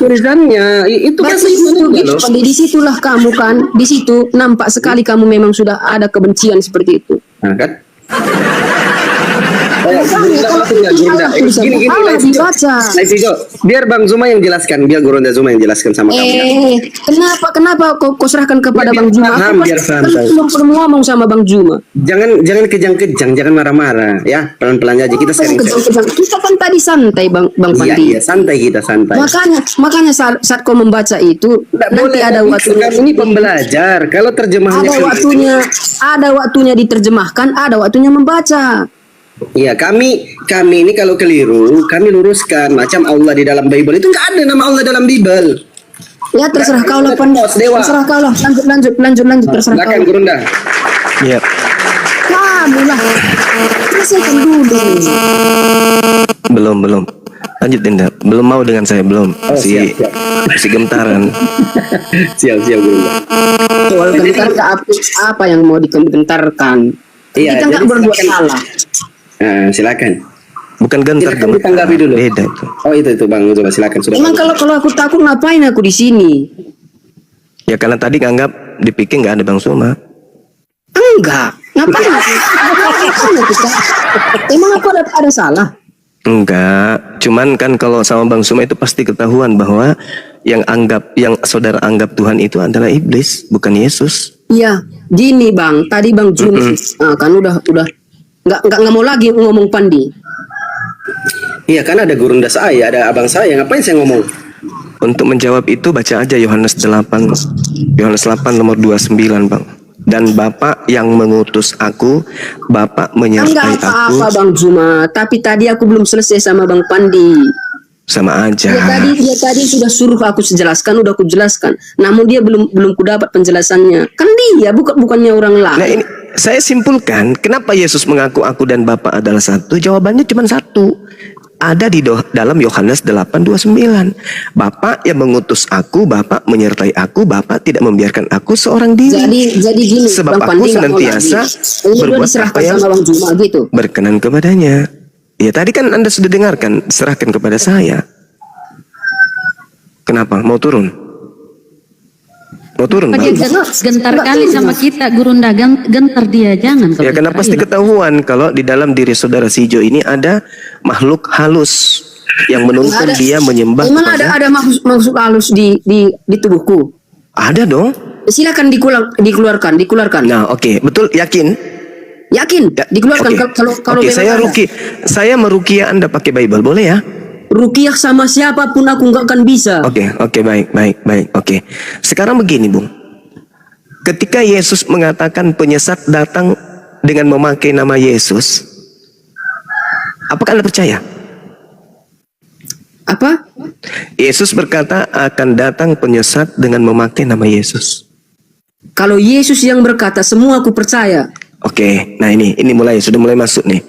[SPEAKER 4] tulisannya itu kan
[SPEAKER 5] gitu, Pandi. Disitulah kamu kan, di situ nampak sekali kamu memang sudah ada kebencian seperti itu.
[SPEAKER 4] Nah, kan?
[SPEAKER 5] Gini,
[SPEAKER 4] biar Bang Zuma yang jelaskan, biar Gurunda Zuma yang jelaskan sama kamu.
[SPEAKER 5] Kenapa kau serahkan kepada Bang Juma?
[SPEAKER 4] Biar santai.
[SPEAKER 5] Belum ngomong sama Bang Juma.
[SPEAKER 4] Jangan kejang-kejang, jangan marah-marah, ya pelan-pelan aja kita sharing.
[SPEAKER 5] Kita kan tadi santai, Bang Pandi.
[SPEAKER 4] Iya, santai kita santai.
[SPEAKER 5] Makanya saat kau membaca itu nanti ada waktunya.
[SPEAKER 4] Kami ini pembelajar. Kalau terjemahannya
[SPEAKER 5] ada waktunya diterjemahkan, ada waktunya membaca.
[SPEAKER 4] Iya, kami ini kalau keliru, kami luruskan. Macam Allah di dalam Bible itu nggak ada nama Allah dalam Bible.
[SPEAKER 5] Ya terserah kau lah, terserah kau lah. Lanjut, terserah kau.
[SPEAKER 4] Silakan Gurunda.
[SPEAKER 2] Iya.
[SPEAKER 5] Kamu lah. Selesaikan dulu.
[SPEAKER 2] Belum. Lanjut Dinda. Belum mau dengan saya belum.
[SPEAKER 4] Oh,
[SPEAKER 2] Si
[SPEAKER 4] siap.
[SPEAKER 2] si gemtaran.
[SPEAKER 4] Siap Guru.
[SPEAKER 5] Soal gentar apa yang mau digentarkan?
[SPEAKER 4] Iya,
[SPEAKER 5] Kita nggak
[SPEAKER 4] jadi
[SPEAKER 5] berbuat
[SPEAKER 4] silakan.
[SPEAKER 5] salah.
[SPEAKER 4] Silakan.
[SPEAKER 2] Bukan gentar.
[SPEAKER 4] Silakan ditanggapi dulu.
[SPEAKER 2] Beda itu.
[SPEAKER 4] Oh itu Bang, coba silakan sudah.
[SPEAKER 5] Emang kalau aku takut ngapain aku di sini?
[SPEAKER 2] Ya karena tadi nganggap dipikir nggak ada Bang Suma.
[SPEAKER 5] Enggak. Ngapain aku? Emang aku ada salah?
[SPEAKER 2] Enggak, cuman kan kalau sama Bang Suma itu pasti ketahuan bahwa yang saudara anggap Tuhan itu adalah iblis, bukan Yesus.
[SPEAKER 5] Iya, gini Bang. Tadi Bang Juni kan udah nggak mau lagi ngomong Pandi.
[SPEAKER 4] Iya kan ada gurunda saya, ada abang saya. Ngapain saya ngomong?
[SPEAKER 2] Untuk menjawab itu baca aja Yohanes 8 nomor 29 Bang. Dan Bapa yang mengutus aku, Bapa menyertai
[SPEAKER 5] Enggak
[SPEAKER 2] aku.
[SPEAKER 5] apa-apa Bang Juma, tapi tadi aku belum selesai sama Bang Pandi.
[SPEAKER 2] Sama aja.
[SPEAKER 5] Dia tadi sudah suruh aku jelaskan, udah aku jelaskan. Namun dia belum ku dapat penjelasannya. Kan dia bukannya orang lain.
[SPEAKER 2] Nah ini saya simpulkan, kenapa Yesus mengaku aku dan Bapa adalah satu? Jawabannya cuma satu. Ada di dalam Yohanes 8:29. Bapa yang mengutus aku, Bapa menyertai aku, Bapa tidak membiarkan aku seorang diri.
[SPEAKER 5] Jadi gini,
[SPEAKER 2] Sebab
[SPEAKER 5] Bang
[SPEAKER 2] aku
[SPEAKER 5] Pandi nggak mau
[SPEAKER 2] senantiasa
[SPEAKER 5] lagi. Ini udah
[SPEAKER 2] berbuat
[SPEAKER 5] diserahkan
[SPEAKER 2] apa yang
[SPEAKER 5] sama Bang Juma gitu.
[SPEAKER 2] berkenan kepadanya. Ya tadi kan Anda sudah dengarkan, serahkan kepada saya. Kenapa? Mau turun? Mau turun,
[SPEAKER 6] Apa dia
[SPEAKER 2] Bang?
[SPEAKER 6] gentar kali sama kita, Gurunda gentar dia, jangan.
[SPEAKER 2] Ya karena pasti ketahuan kalau di dalam diri saudara Sijo ini ada makhluk halus yang menuntun dia menyembah
[SPEAKER 5] Emang
[SPEAKER 2] kepada...
[SPEAKER 5] ada maksud halus di tubuhku?
[SPEAKER 2] Ada dong.
[SPEAKER 5] Silakan dikeluarkan.
[SPEAKER 2] Nah, oke, betul, yakin?
[SPEAKER 5] Yakin? Dikeluarkan
[SPEAKER 2] Oke.
[SPEAKER 5] kalau
[SPEAKER 2] Oke,
[SPEAKER 5] memang ada.
[SPEAKER 2] saya merukia Anda pakai Bible, boleh ya?
[SPEAKER 5] Rukiah sama siapapun aku nggak akan bisa.
[SPEAKER 2] Oke, baik. Oke. Sekarang begini, Bung. Ketika Yesus mengatakan penyesat datang dengan memakai nama Yesus, apakah Anda percaya?
[SPEAKER 5] Apa?
[SPEAKER 2] Yesus berkata akan datang penyesat dengan memakai nama Yesus.
[SPEAKER 5] Kalau Yesus yang berkata semua aku percaya.
[SPEAKER 2] Oke, nah ini sudah mulai masuk nih.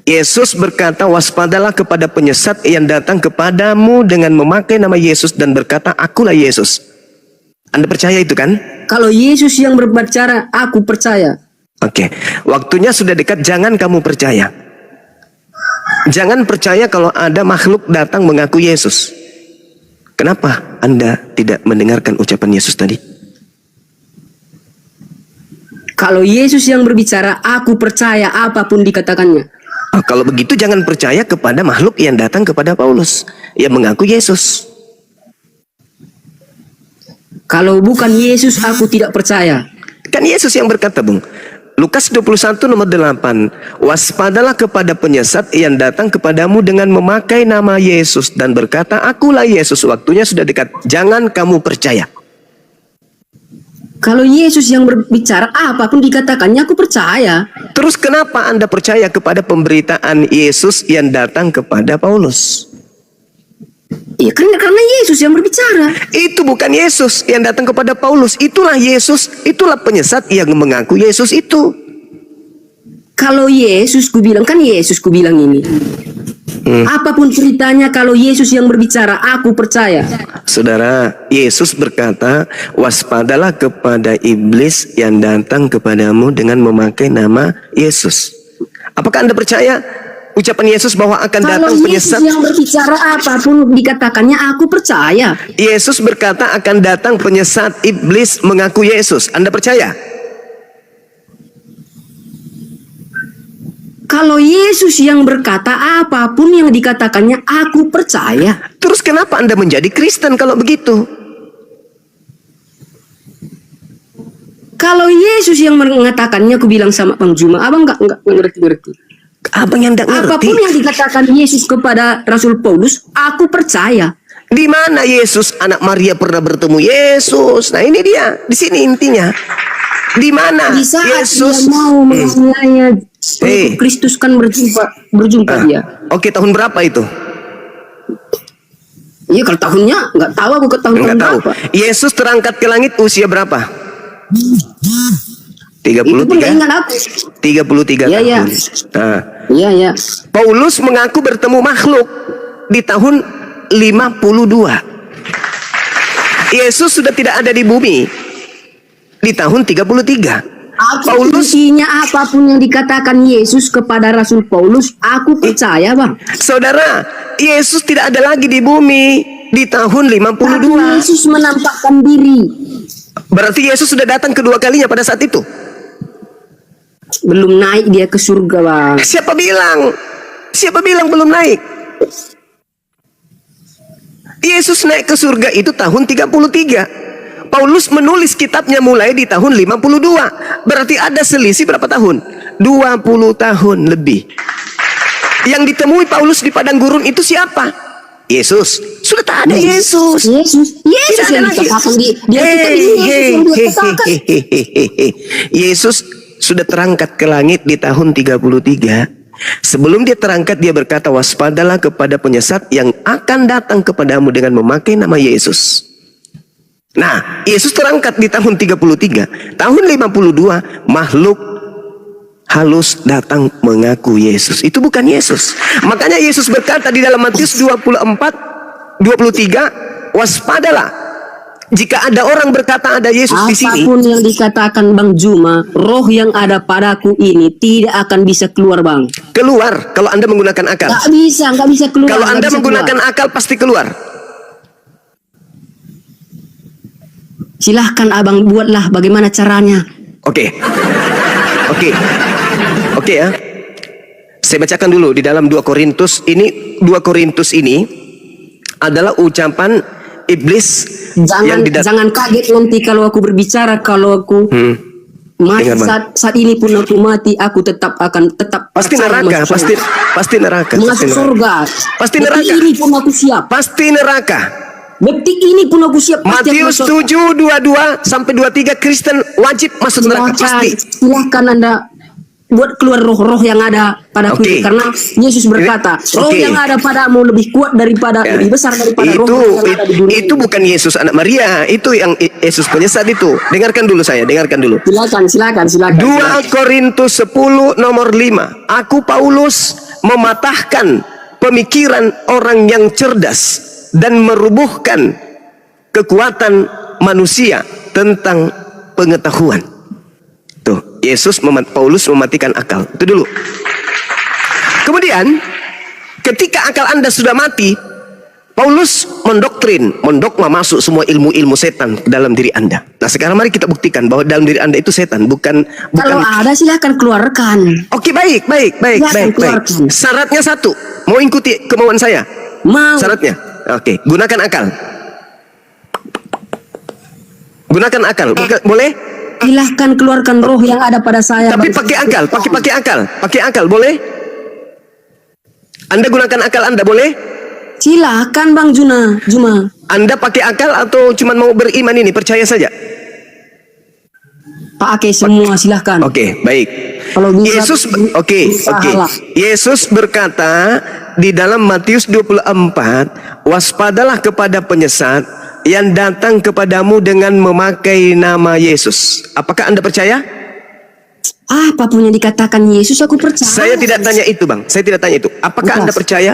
[SPEAKER 2] Yesus berkata, waspadalah kepada penyesat yang datang kepadamu dengan memakai nama Yesus dan berkata, akulah Yesus. Anda percaya itu kan?
[SPEAKER 5] Kalau Yesus yang berbicara, aku percaya.
[SPEAKER 2] Oke, waktunya sudah dekat, jangan kamu percaya. Jangan percaya kalau ada makhluk datang mengaku Yesus. Kenapa Anda tidak mendengarkan ucapan Yesus tadi?
[SPEAKER 5] Kalau Yesus yang berbicara, aku percaya apapun dikatakannya.
[SPEAKER 2] Oh, kalau begitu jangan percaya kepada makhluk yang datang kepada Paulus yang mengaku Yesus.
[SPEAKER 5] Kalau bukan Yesus, aku tidak percaya.
[SPEAKER 2] Kan Yesus yang berkata, Bung. Lukas 21 nomor 8. Waspadalah kepada penyesat yang datang kepadamu dengan memakai nama Yesus dan berkata, akulah Yesus, waktunya sudah dekat. Jangan kamu percaya.
[SPEAKER 5] Kalau Yesus yang berbicara, apapun dikatakannya aku percaya.
[SPEAKER 2] Terus kenapa Anda percaya kepada pemberitaan Yesus yang datang kepada Paulus?
[SPEAKER 5] Ya karena Yesus yang berbicara.
[SPEAKER 2] Itu bukan Yesus yang datang kepada Paulus. Itulah Yesus, itulah penyesat yang mengaku Yesus itu.
[SPEAKER 5] Kalau Yesus kubilang, kan Yesus kubilang ini. Apapun ceritanya, kalau Yesus yang berbicara, aku percaya.
[SPEAKER 2] Saudara, Yesus berkata, waspadalah kepada iblis yang datang kepadamu dengan memakai nama Yesus. Apakah Anda percaya ucapan Yesus bahwa akan datang
[SPEAKER 5] Kalau
[SPEAKER 2] penyesat?
[SPEAKER 5] Yesus yang berbicara apapun dikatakannya, aku percaya.
[SPEAKER 2] Yesus berkata akan datang penyesat, iblis mengaku Yesus. Anda percaya?
[SPEAKER 5] Kalau Yesus yang berkata apapun yang dikatakannya, aku percaya.
[SPEAKER 2] Terus kenapa Anda menjadi Kristen kalau begitu?
[SPEAKER 5] Kalau Yesus yang mengatakannya, aku bilang sama Bang Juma, abang nggak ngerti.
[SPEAKER 2] Abang yang tidak ngerti.
[SPEAKER 5] Apapun yang dikatakan Yesus kepada Rasul Paulus, aku percaya.
[SPEAKER 2] Di mana Yesus anak Maria pernah bertemu Yesus? Nah ini dia, di sini intinya. Di mana
[SPEAKER 5] Di saat
[SPEAKER 2] Yesus?
[SPEAKER 5] dia mau menganiaya Kristus kan berjumpa dia.
[SPEAKER 2] Oke, tahun berapa itu?
[SPEAKER 5] Iya kalau tahunnya nggak tahu, aku ke tahun
[SPEAKER 2] Enggak tahu.
[SPEAKER 5] berapa.
[SPEAKER 2] Yesus terangkat ke langit usia berapa? 33.
[SPEAKER 5] Itu pun nggak ingat aku.
[SPEAKER 2] 33
[SPEAKER 5] Iya,
[SPEAKER 2] tahun.
[SPEAKER 5] iya.
[SPEAKER 2] Nah,
[SPEAKER 5] Iya.
[SPEAKER 2] Paulus mengaku bertemu makhluk. di tahun 52. Yesus sudah tidak ada di bumi di tahun 33. Paulus,
[SPEAKER 5] Intinya apapun yang dikatakan Yesus kepada Rasul Paulus, aku percaya, Bang.
[SPEAKER 2] saudara, Yesus tidak ada lagi di bumi di tahun
[SPEAKER 5] Tapi
[SPEAKER 2] 52.
[SPEAKER 5] Yesus menampakkan diri.
[SPEAKER 2] Berarti Yesus sudah datang kedua kalinya pada saat itu.
[SPEAKER 5] Belum naik dia ke surga, Bang.
[SPEAKER 2] Siapa bilang? Siapa bilang belum naik? Yesus naik ke surga itu tahun 33. Paulus menulis kitabnya mulai di tahun 52. Berarti ada selisih berapa tahun? 20 tahun lebih. Yang ditemui Paulus di padang gurun itu siapa? Yesus. Sudah tak ada Yesus.
[SPEAKER 5] Yesus
[SPEAKER 2] Tidak ada
[SPEAKER 5] yang
[SPEAKER 2] lagi.
[SPEAKER 5] dikatakan di dia kita ini Yesus yang dia katakan.
[SPEAKER 2] Yesus sudah terangkat ke langit di tahun 33. Sebelum dia terangkat, dia berkata, waspadalah kepada penyesat yang akan datang kepadamu dengan memakai nama Yesus. Nah, Yesus terangkat di tahun 33. Tahun 52, makhluk halus datang mengaku Yesus. Itu bukan Yesus. Makanya Yesus berkata di dalam Matius 24:23, waspadalah. Jika ada orang berkata ada Yesus di sini,
[SPEAKER 5] Apapun yang dikatakan Bang Juma, roh yang ada padaku ini tidak akan bisa keluar, Bang.
[SPEAKER 2] keluar kalau Anda menggunakan akal.
[SPEAKER 5] Nggak bisa keluar.
[SPEAKER 2] Kalau
[SPEAKER 5] nggak
[SPEAKER 2] Anda
[SPEAKER 5] bisa
[SPEAKER 2] menggunakan
[SPEAKER 5] keluar.
[SPEAKER 2] akal pasti keluar.
[SPEAKER 5] Silahkan Abang buatlah bagaimana caranya.
[SPEAKER 2] Oke. Oke. Oke ya. Saya bacakan dulu di dalam 2 Korintus ini. 2 Korintus ini adalah ucapan iblis yang
[SPEAKER 5] Jangan kaget nanti kalau aku berbicara, kalau aku mati
[SPEAKER 2] Dengar, Bang.
[SPEAKER 5] saat ini pun aku mati, aku tetap
[SPEAKER 2] pasti
[SPEAKER 5] percaya
[SPEAKER 2] neraka,
[SPEAKER 5] masuk
[SPEAKER 2] pasti neraka,
[SPEAKER 5] masuk surga.
[SPEAKER 2] Pasti
[SPEAKER 5] Detik
[SPEAKER 2] neraka.
[SPEAKER 5] ini pun aku siap.
[SPEAKER 2] Pasti neraka.
[SPEAKER 5] Detik ini pun aku siap. Pasti aku
[SPEAKER 2] Matius
[SPEAKER 5] masuk.
[SPEAKER 2] 7:22 sampai 23 Kristen wajib masuk neraka pasti.
[SPEAKER 5] Silahkan Anda buat keluar roh-roh yang ada padaku
[SPEAKER 2] Oke.
[SPEAKER 5] itu. Karena Yesus berkata, roh
[SPEAKER 2] Oke.
[SPEAKER 5] yang ada padamu lebih kuat daripada,
[SPEAKER 2] Ya.
[SPEAKER 5] lebih besar daripada roh
[SPEAKER 2] Itu
[SPEAKER 5] yang ada di dunia.
[SPEAKER 2] itu bukan Yesus anak Maria, itu yang Yesus penyesat itu. Dengarkan dulu saya, dengarkan dulu.
[SPEAKER 5] Silakan.
[SPEAKER 2] 2 Korintus 10 nomor 5. Aku Paulus mematahkan pemikiran orang yang cerdas dan merubuhkan kekuatan manusia tentang pengetahuan. Tuh, Paulus mematikan akal. Itu dulu. Kemudian ketika akal Anda sudah mati, Paulus mendokma masuk semua ilmu-ilmu setan ke dalam diri Anda. Nah, sekarang mari kita buktikan bahwa dalam diri Anda itu setan, bukan.
[SPEAKER 5] Kalau ada silahkan keluarkan.
[SPEAKER 2] Oke, baik.
[SPEAKER 5] Silakan keluarkan.
[SPEAKER 2] Syaratnya satu, mau ikuti kemauan saya.
[SPEAKER 5] Mau.
[SPEAKER 2] Syaratnya, oke, gunakan akal. Gunakan akal, boleh?
[SPEAKER 5] Silahkan keluarkan roh yang ada pada saya.
[SPEAKER 2] Tapi
[SPEAKER 5] Bang.
[SPEAKER 2] pakai akal, pakai akal, boleh? Anda gunakan akal Anda, boleh?
[SPEAKER 5] Silahkan Bang Juma.
[SPEAKER 2] Anda pakai akal atau cuma mau beriman ini, percaya saja?
[SPEAKER 5] Pakai semua silahkan.
[SPEAKER 2] Oke, baik.
[SPEAKER 5] Kalau bisa,
[SPEAKER 2] Oke.
[SPEAKER 5] usahalah.
[SPEAKER 2] Yesus berkata di dalam Matius 24, waspadalah kepada penyesat yang datang kepadamu dengan memakai nama Yesus. Apakah Anda percaya?
[SPEAKER 5] Apapun yang dikatakan Yesus aku percaya.
[SPEAKER 2] Saya tidak tanya itu, Bang. Saya tidak tanya itu. Apakah
[SPEAKER 5] Bukan.
[SPEAKER 2] Anda percaya?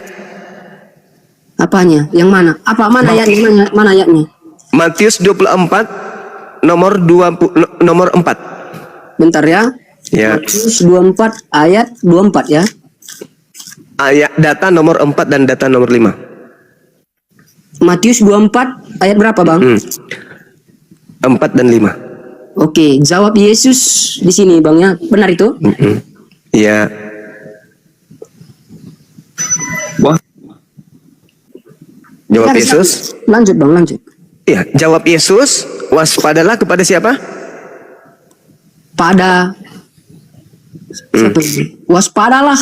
[SPEAKER 5] Apanya? Yang mana? Mana ayatnya? Mana ayatnya?
[SPEAKER 2] Matius 24 nomor 4.
[SPEAKER 5] Bentar ya.
[SPEAKER 2] Ya.
[SPEAKER 5] Matius 24 ayat 24 ya.
[SPEAKER 2] Ayat data nomor 4 dan data nomor 5.
[SPEAKER 5] Matius 24 ayat berapa, Bang?
[SPEAKER 2] 4 dan 5.
[SPEAKER 5] Oke, jawab Yesus di sini, Bang ya. Benar itu?
[SPEAKER 2] Ya. Jawab
[SPEAKER 5] Kan,
[SPEAKER 2] Yesus.
[SPEAKER 5] Lanjut, Bang, lanjut.
[SPEAKER 2] Ya, jawab Yesus, waspadalah kepada siapa?
[SPEAKER 5] Pada satu. Waspadalah.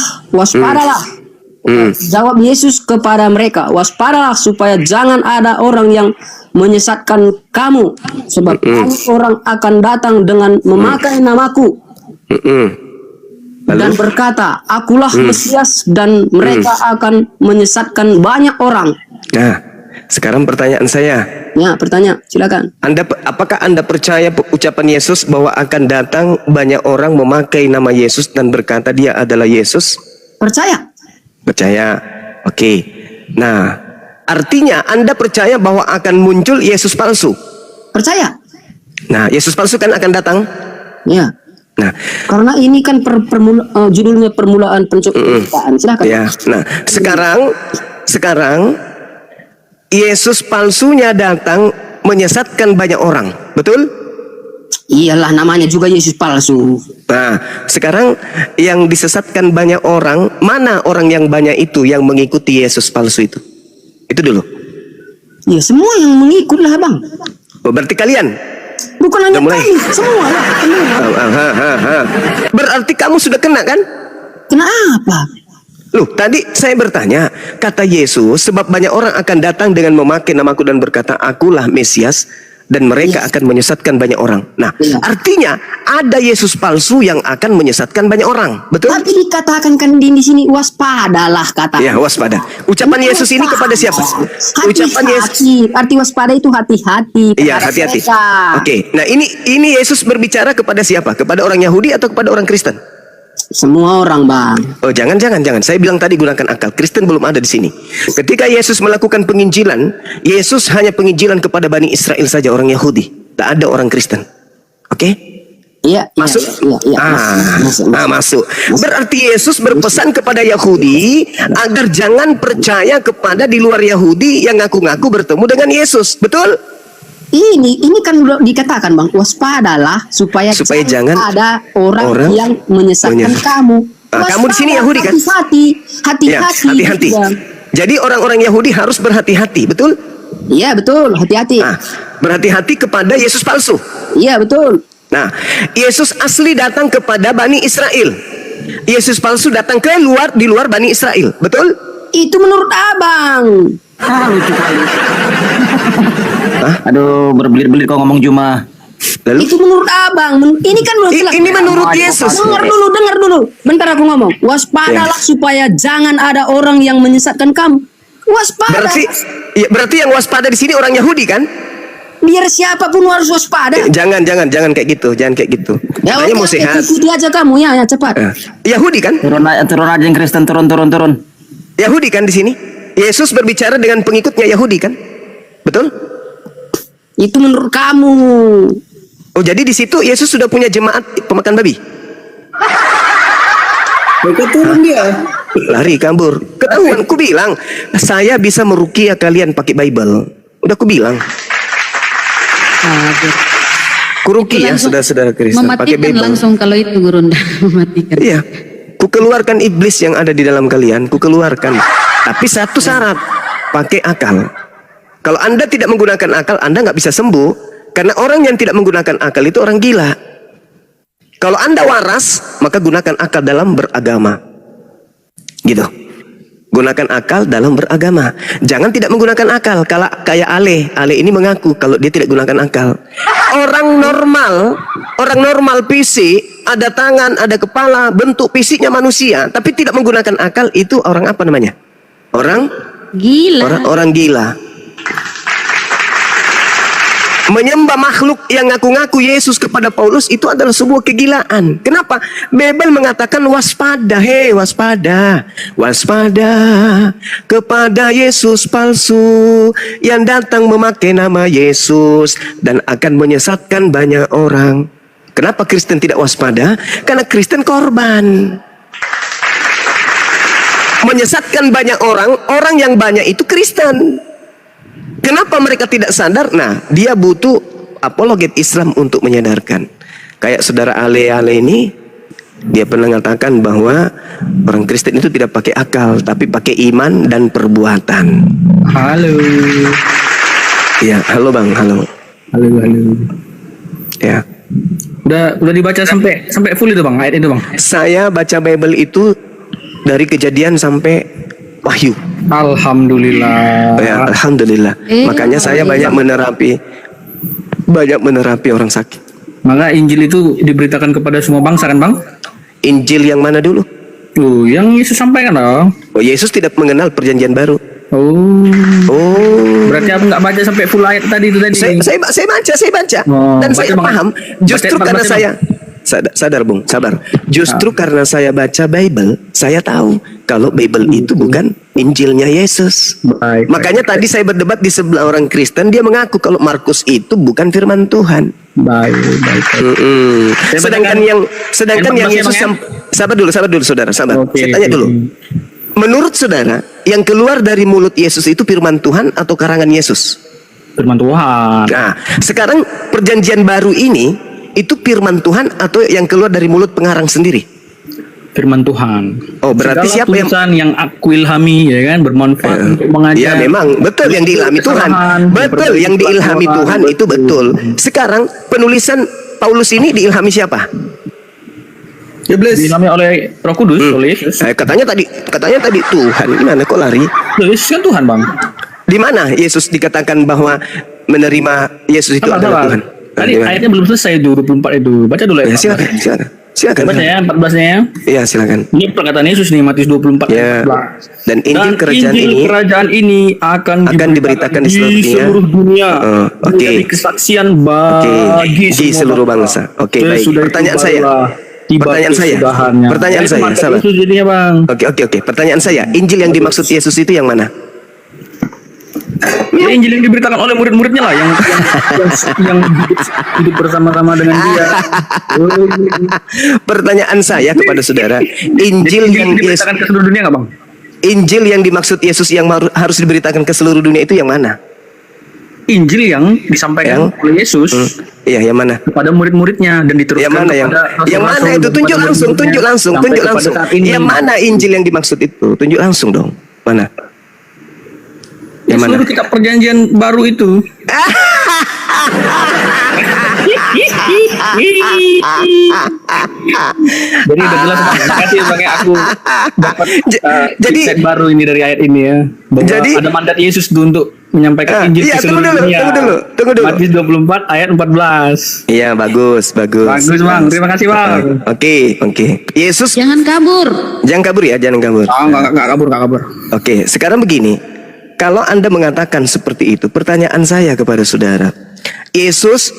[SPEAKER 5] Jawab Yesus kepada mereka, waspadalah supaya jangan ada orang yang menyesatkan kamu, sebab banyak orang akan datang dengan memakai namaku dan berkata, akulah Mesias, dan mereka akan menyesatkan banyak orang.
[SPEAKER 2] Nah, sekarang pertanyaan saya.
[SPEAKER 5] Ya, bertanya, silakan.
[SPEAKER 2] Apakah Anda percaya ucapan Yesus bahwa akan datang banyak orang memakai nama Yesus dan berkata dia adalah Yesus?
[SPEAKER 5] Percaya?
[SPEAKER 2] Percaya. Oke. Nah, artinya Anda percaya bahwa akan muncul Yesus palsu.
[SPEAKER 5] Percaya?
[SPEAKER 2] Nah, Yesus palsu kan akan datang.
[SPEAKER 5] Ya.
[SPEAKER 2] Nah,
[SPEAKER 5] Karena ini kan judulnya permulaan penciptaan. Silakan.
[SPEAKER 2] ya. Nah, sekarang Yesus palsunya datang menyesatkan banyak orang. Betul?
[SPEAKER 5] Iyalah, namanya juga Yesus palsu.
[SPEAKER 2] Nah, sekarang yang disesatkan banyak orang, mana orang yang banyak itu yang mengikuti Yesus palsu itu? Itu dulu.
[SPEAKER 5] Ya, semua yang mengikut lah, Bang.
[SPEAKER 2] Oh, berarti kalian?
[SPEAKER 5] Bukan hanya
[SPEAKER 2] Udah mulai?
[SPEAKER 5] kami, semua lah.
[SPEAKER 2] Berarti kamu sudah kena kan?
[SPEAKER 5] Kenapa?
[SPEAKER 2] Loh, tadi saya bertanya, kata Yesus, sebab banyak orang akan datang dengan memakai namaku dan berkata, akulah Mesias, dan mereka akan menyesatkan banyak orang. Nah,
[SPEAKER 5] Iya.
[SPEAKER 2] artinya ada Yesus palsu yang akan menyesatkan banyak orang. Betul?
[SPEAKER 5] Tapi dikatakan kan di sini waspadalah kata.
[SPEAKER 2] Ya, waspada. Ucapan Yesus ini kepada siapa? Ucapan Yesus.
[SPEAKER 5] Hati-hati. Arti waspada itu hati-hati.
[SPEAKER 2] Iya,
[SPEAKER 5] kepada
[SPEAKER 2] hati-hati.
[SPEAKER 5] mereka.
[SPEAKER 2] Oke, nah ini Yesus berbicara kepada siapa? Kepada orang Yahudi atau kepada orang Kristen?
[SPEAKER 5] Semua orang, Bang.
[SPEAKER 2] Oh, jangan. Saya bilang tadi gunakan akal. Kristen belum ada di sini. Ketika Yesus melakukan penginjilan, Yesus hanya penginjilan kepada Bani Israel saja, orang Yahudi. Tak ada orang Kristen. Oke?
[SPEAKER 5] Iya,
[SPEAKER 2] Masuk?
[SPEAKER 5] Iya.
[SPEAKER 2] Masuk. Berarti Yesus berpesan kepada Yahudi agar jangan percaya kepada di luar Yahudi yang ngaku-ngaku bertemu dengan Yesus. Betul?
[SPEAKER 5] Ini kan udah dikatakan, Bang, waspadalah supaya
[SPEAKER 2] jangan
[SPEAKER 5] ada orang yang menyesatkan kamu.
[SPEAKER 2] Kamu di sini Yahudi kan?
[SPEAKER 5] Hati-hati.
[SPEAKER 2] Ya, hati-hati.
[SPEAKER 5] Bang.
[SPEAKER 2] Jadi orang-orang Yahudi harus berhati-hati, betul?
[SPEAKER 5] Iya, betul, hati-hati.
[SPEAKER 2] Nah, berhati-hati kepada Yesus palsu.
[SPEAKER 5] Iya, betul.
[SPEAKER 2] Nah, Yesus asli datang kepada Bani Israel. Yesus palsu datang di luar Bani Israel, betul?
[SPEAKER 5] Itu menurut Abang.
[SPEAKER 3] Lucu kali. Aduh, berbelit-belit kau ngomong Juma.
[SPEAKER 2] Lalu
[SPEAKER 5] Itu menurut Abang. Ini kan udah jelas.
[SPEAKER 2] ini menurut Yesus.
[SPEAKER 5] Dengar dulu. Bentar aku ngomong. Waspadalah supaya jangan ada orang yang menyesatkan kamu. Waspada.
[SPEAKER 2] Berarti yang waspada di sini orang Yahudi kan?
[SPEAKER 5] Biar siapapun harus waspada.
[SPEAKER 2] Jangan kayak gitu, jangan kayak gitu.
[SPEAKER 5] Ya,
[SPEAKER 2] Katanya mau
[SPEAKER 5] oke,
[SPEAKER 2] sehat.
[SPEAKER 5] ikuti aja kamu ya cepat.
[SPEAKER 2] Yahudi kan?
[SPEAKER 3] Turun aja yang Kristen, turun.
[SPEAKER 2] Yahudi kan di sini? Yesus berbicara dengan pengikutnya Yahudi kan? Betul?
[SPEAKER 5] Itu menurut kamu.
[SPEAKER 2] Oh, jadi di situ Yesus sudah punya jemaat pemakan babi.
[SPEAKER 4] Mereka turun dia.
[SPEAKER 2] Lari kabur. Ketahuan, ku bilang saya bisa meruqyah kalian pakai Bible. Udah ku bilang. Kuruqyah saudara-saudara Kristen pakai
[SPEAKER 6] Mematikan
[SPEAKER 2] Bible.
[SPEAKER 6] langsung kalau itu Gurunda. Mematikan.
[SPEAKER 2] Iya. Ku keluarkan iblis yang ada di dalam kalian, ku keluarkan. Tapi satu syarat, pakai akal. Kalau Anda tidak menggunakan akal, Anda nggak bisa sembuh. Karena orang yang tidak menggunakan akal itu orang gila. Kalau Anda waras, maka gunakan akal dalam beragama. Gitu. Gunakan akal dalam beragama. Jangan tidak menggunakan akal. Kalau kayak Ale ini mengaku kalau dia tidak gunakan akal. Orang normal fisik, ada tangan, ada kepala, bentuk fisiknya manusia, tapi tidak menggunakan akal, itu orang apa namanya? Orang gila. Menyembah makhluk yang ngaku-ngaku Yesus kepada Paulus itu adalah sebuah kegilaan. Kenapa? Bible mengatakan waspada, waspada kepada Yesus palsu yang datang memakai nama Yesus dan akan menyesatkan banyak orang. Kenapa Kristen tidak waspada? Karena Kristen korban. Menyesatkan banyak orang yang banyak itu Kristen. Kenapa mereka tidak sadar? Nah, dia butuh apologet Islam untuk menyadarkan. Kayak saudara Ale ini, dia pernah mengatakan bahwa orang Kristen itu tidak pakai akal, tapi pakai iman dan perbuatan.
[SPEAKER 3] Halo.
[SPEAKER 2] Ya, halo Bang, halo. Ya.
[SPEAKER 7] Udah dibaca sampai full itu Bang, ayat itu Bang.
[SPEAKER 2] Saya baca Bible itu dari Kejadian sampai Wahyu.
[SPEAKER 7] Alhamdulillah.
[SPEAKER 2] Ya, alhamdulillah. Makanya saya banyak menerapi orang sakit.
[SPEAKER 7] Maka Injil itu diberitakan kepada semua bangsa kan Bang?
[SPEAKER 2] Injil yang mana dulu?
[SPEAKER 7] Yang Yesus sampaikan dong.
[SPEAKER 2] Oh, Yesus tidak mengenal perjanjian baru.
[SPEAKER 7] Oh.
[SPEAKER 2] Berarti
[SPEAKER 7] Berarti aku nggak baca sampai full ayat tadi itu tadi.
[SPEAKER 2] saya baca. Dan saya
[SPEAKER 7] baca, Bang.
[SPEAKER 2] paham. Justru
[SPEAKER 7] Baca,
[SPEAKER 2] karena
[SPEAKER 7] Bang.
[SPEAKER 2] saya sadar Bung, sabar. Justru karena saya baca Bible, saya tahu kalau Bible itu bukan Injilnya Yesus.
[SPEAKER 7] Baik.
[SPEAKER 2] Makanya tadi saya berdebat di sebelah orang Kristen, dia mengaku kalau Markus itu bukan firman Tuhan.
[SPEAKER 7] Baik.
[SPEAKER 2] Sedangkan yang Yesus sabar dulu saudara, sabar.
[SPEAKER 7] Oke,
[SPEAKER 2] Saya tanya
[SPEAKER 7] oke.
[SPEAKER 2] dulu. Menurut saudara, yang keluar dari mulut Yesus itu firman Tuhan atau karangan Yesus?
[SPEAKER 7] Firman Tuhan.
[SPEAKER 2] Nah, sekarang perjanjian baru ini itu firman Tuhan atau yang keluar dari mulut pengarang sendiri?
[SPEAKER 7] Firman Tuhan.
[SPEAKER 2] Oh, berarti
[SPEAKER 7] Segala
[SPEAKER 2] siapa yang
[SPEAKER 7] tulisan yang aku ilhami ya kan bermanfaat untuk mengajar.
[SPEAKER 2] Ya memang betul yang diilhami Tuhan. Betul yang diilhami Tuhan itu betul. Sekarang penulisan Paulus ini diilhami siapa?
[SPEAKER 7] Diilhami oleh Roh Kudus, oleh Yesus.
[SPEAKER 2] Katanya tadi Tuhan. Gimana kok lari?
[SPEAKER 7] Yesus kan Tuhan, Bang.
[SPEAKER 2] Di mana Yesus dikatakan bahwa menerima Yesus itu adalah Tuhan?
[SPEAKER 7] Tadi ayatnya belum selesai itu 24 itu. Baca dulu
[SPEAKER 2] Ya,
[SPEAKER 7] ya.
[SPEAKER 2] silakan.
[SPEAKER 7] Baca ya 14-nya ya.
[SPEAKER 2] Iya, silakan.
[SPEAKER 7] Ini perkataan Yesus nih Matius 24
[SPEAKER 2] Ya.
[SPEAKER 7] ayat 14.
[SPEAKER 2] Dan Injil kerajaan ini
[SPEAKER 7] akan
[SPEAKER 2] diberitakan di seluruh
[SPEAKER 7] dunia.
[SPEAKER 2] Oh, oke.
[SPEAKER 7] Menjadi kesaksian bagi
[SPEAKER 2] di seluruh bangsa. Oke, baik.
[SPEAKER 7] Sesudah itu
[SPEAKER 2] Pertanyaan saya.
[SPEAKER 7] barulah tiba kesudahannya.
[SPEAKER 2] Pertanyaan
[SPEAKER 7] Itu
[SPEAKER 2] saya,
[SPEAKER 7] market
[SPEAKER 2] sabar.
[SPEAKER 7] Yesus jadinya, Bang.
[SPEAKER 2] Oke. Pertanyaan saya, Injil yang dimaksud Yesus itu yang mana?
[SPEAKER 7] Ya, Injil yang diberitakan oleh murid-muridnya lah yang hidup bersama-sama dengan dia.
[SPEAKER 2] Pertanyaan saya kepada saudara, Injil
[SPEAKER 7] Jadi,
[SPEAKER 2] yang
[SPEAKER 7] diberitakan ke seluruh dunia nggak, Bang?
[SPEAKER 2] Injil yang dimaksud Yesus yang harus diberitakan ke seluruh dunia itu yang mana?
[SPEAKER 7] Injil yang disampaikan oleh Yesus
[SPEAKER 2] Iya, yang mana?
[SPEAKER 7] kepada murid-muridnya dan diteruskan
[SPEAKER 2] Yang mana
[SPEAKER 7] kepada
[SPEAKER 2] yang mana itu? Tunjuk langsung. Yang mana Injil yang dimaksud itu? Tunjuk langsung dong. Mana? Yang mana?
[SPEAKER 7] Seluruh kitab perjanjian baru itu. Jadi udah jelas, Bang. Terima kasih pakai aku dapat
[SPEAKER 2] Jadi-
[SPEAKER 7] insight baru ini dari ayat ini ya. Bahwa
[SPEAKER 2] Jadi-
[SPEAKER 7] ada mandat Yesus untuk menyampaikan Injil
[SPEAKER 2] iya,
[SPEAKER 7] ke seluruh dunia.
[SPEAKER 2] tunggu dulu.
[SPEAKER 7] Matius 24 ayat 14.
[SPEAKER 2] Iya, bagus.
[SPEAKER 7] Bagus, Bang. Terima kasih, Bang.
[SPEAKER 2] Oke. Yesus
[SPEAKER 6] Jangan kabur.
[SPEAKER 2] jangan kabur ya, jangan kabur.
[SPEAKER 7] Enggak kabur.
[SPEAKER 2] Oke, sekarang begini. Kalau Anda mengatakan seperti itu, pertanyaan saya kepada saudara. Yesus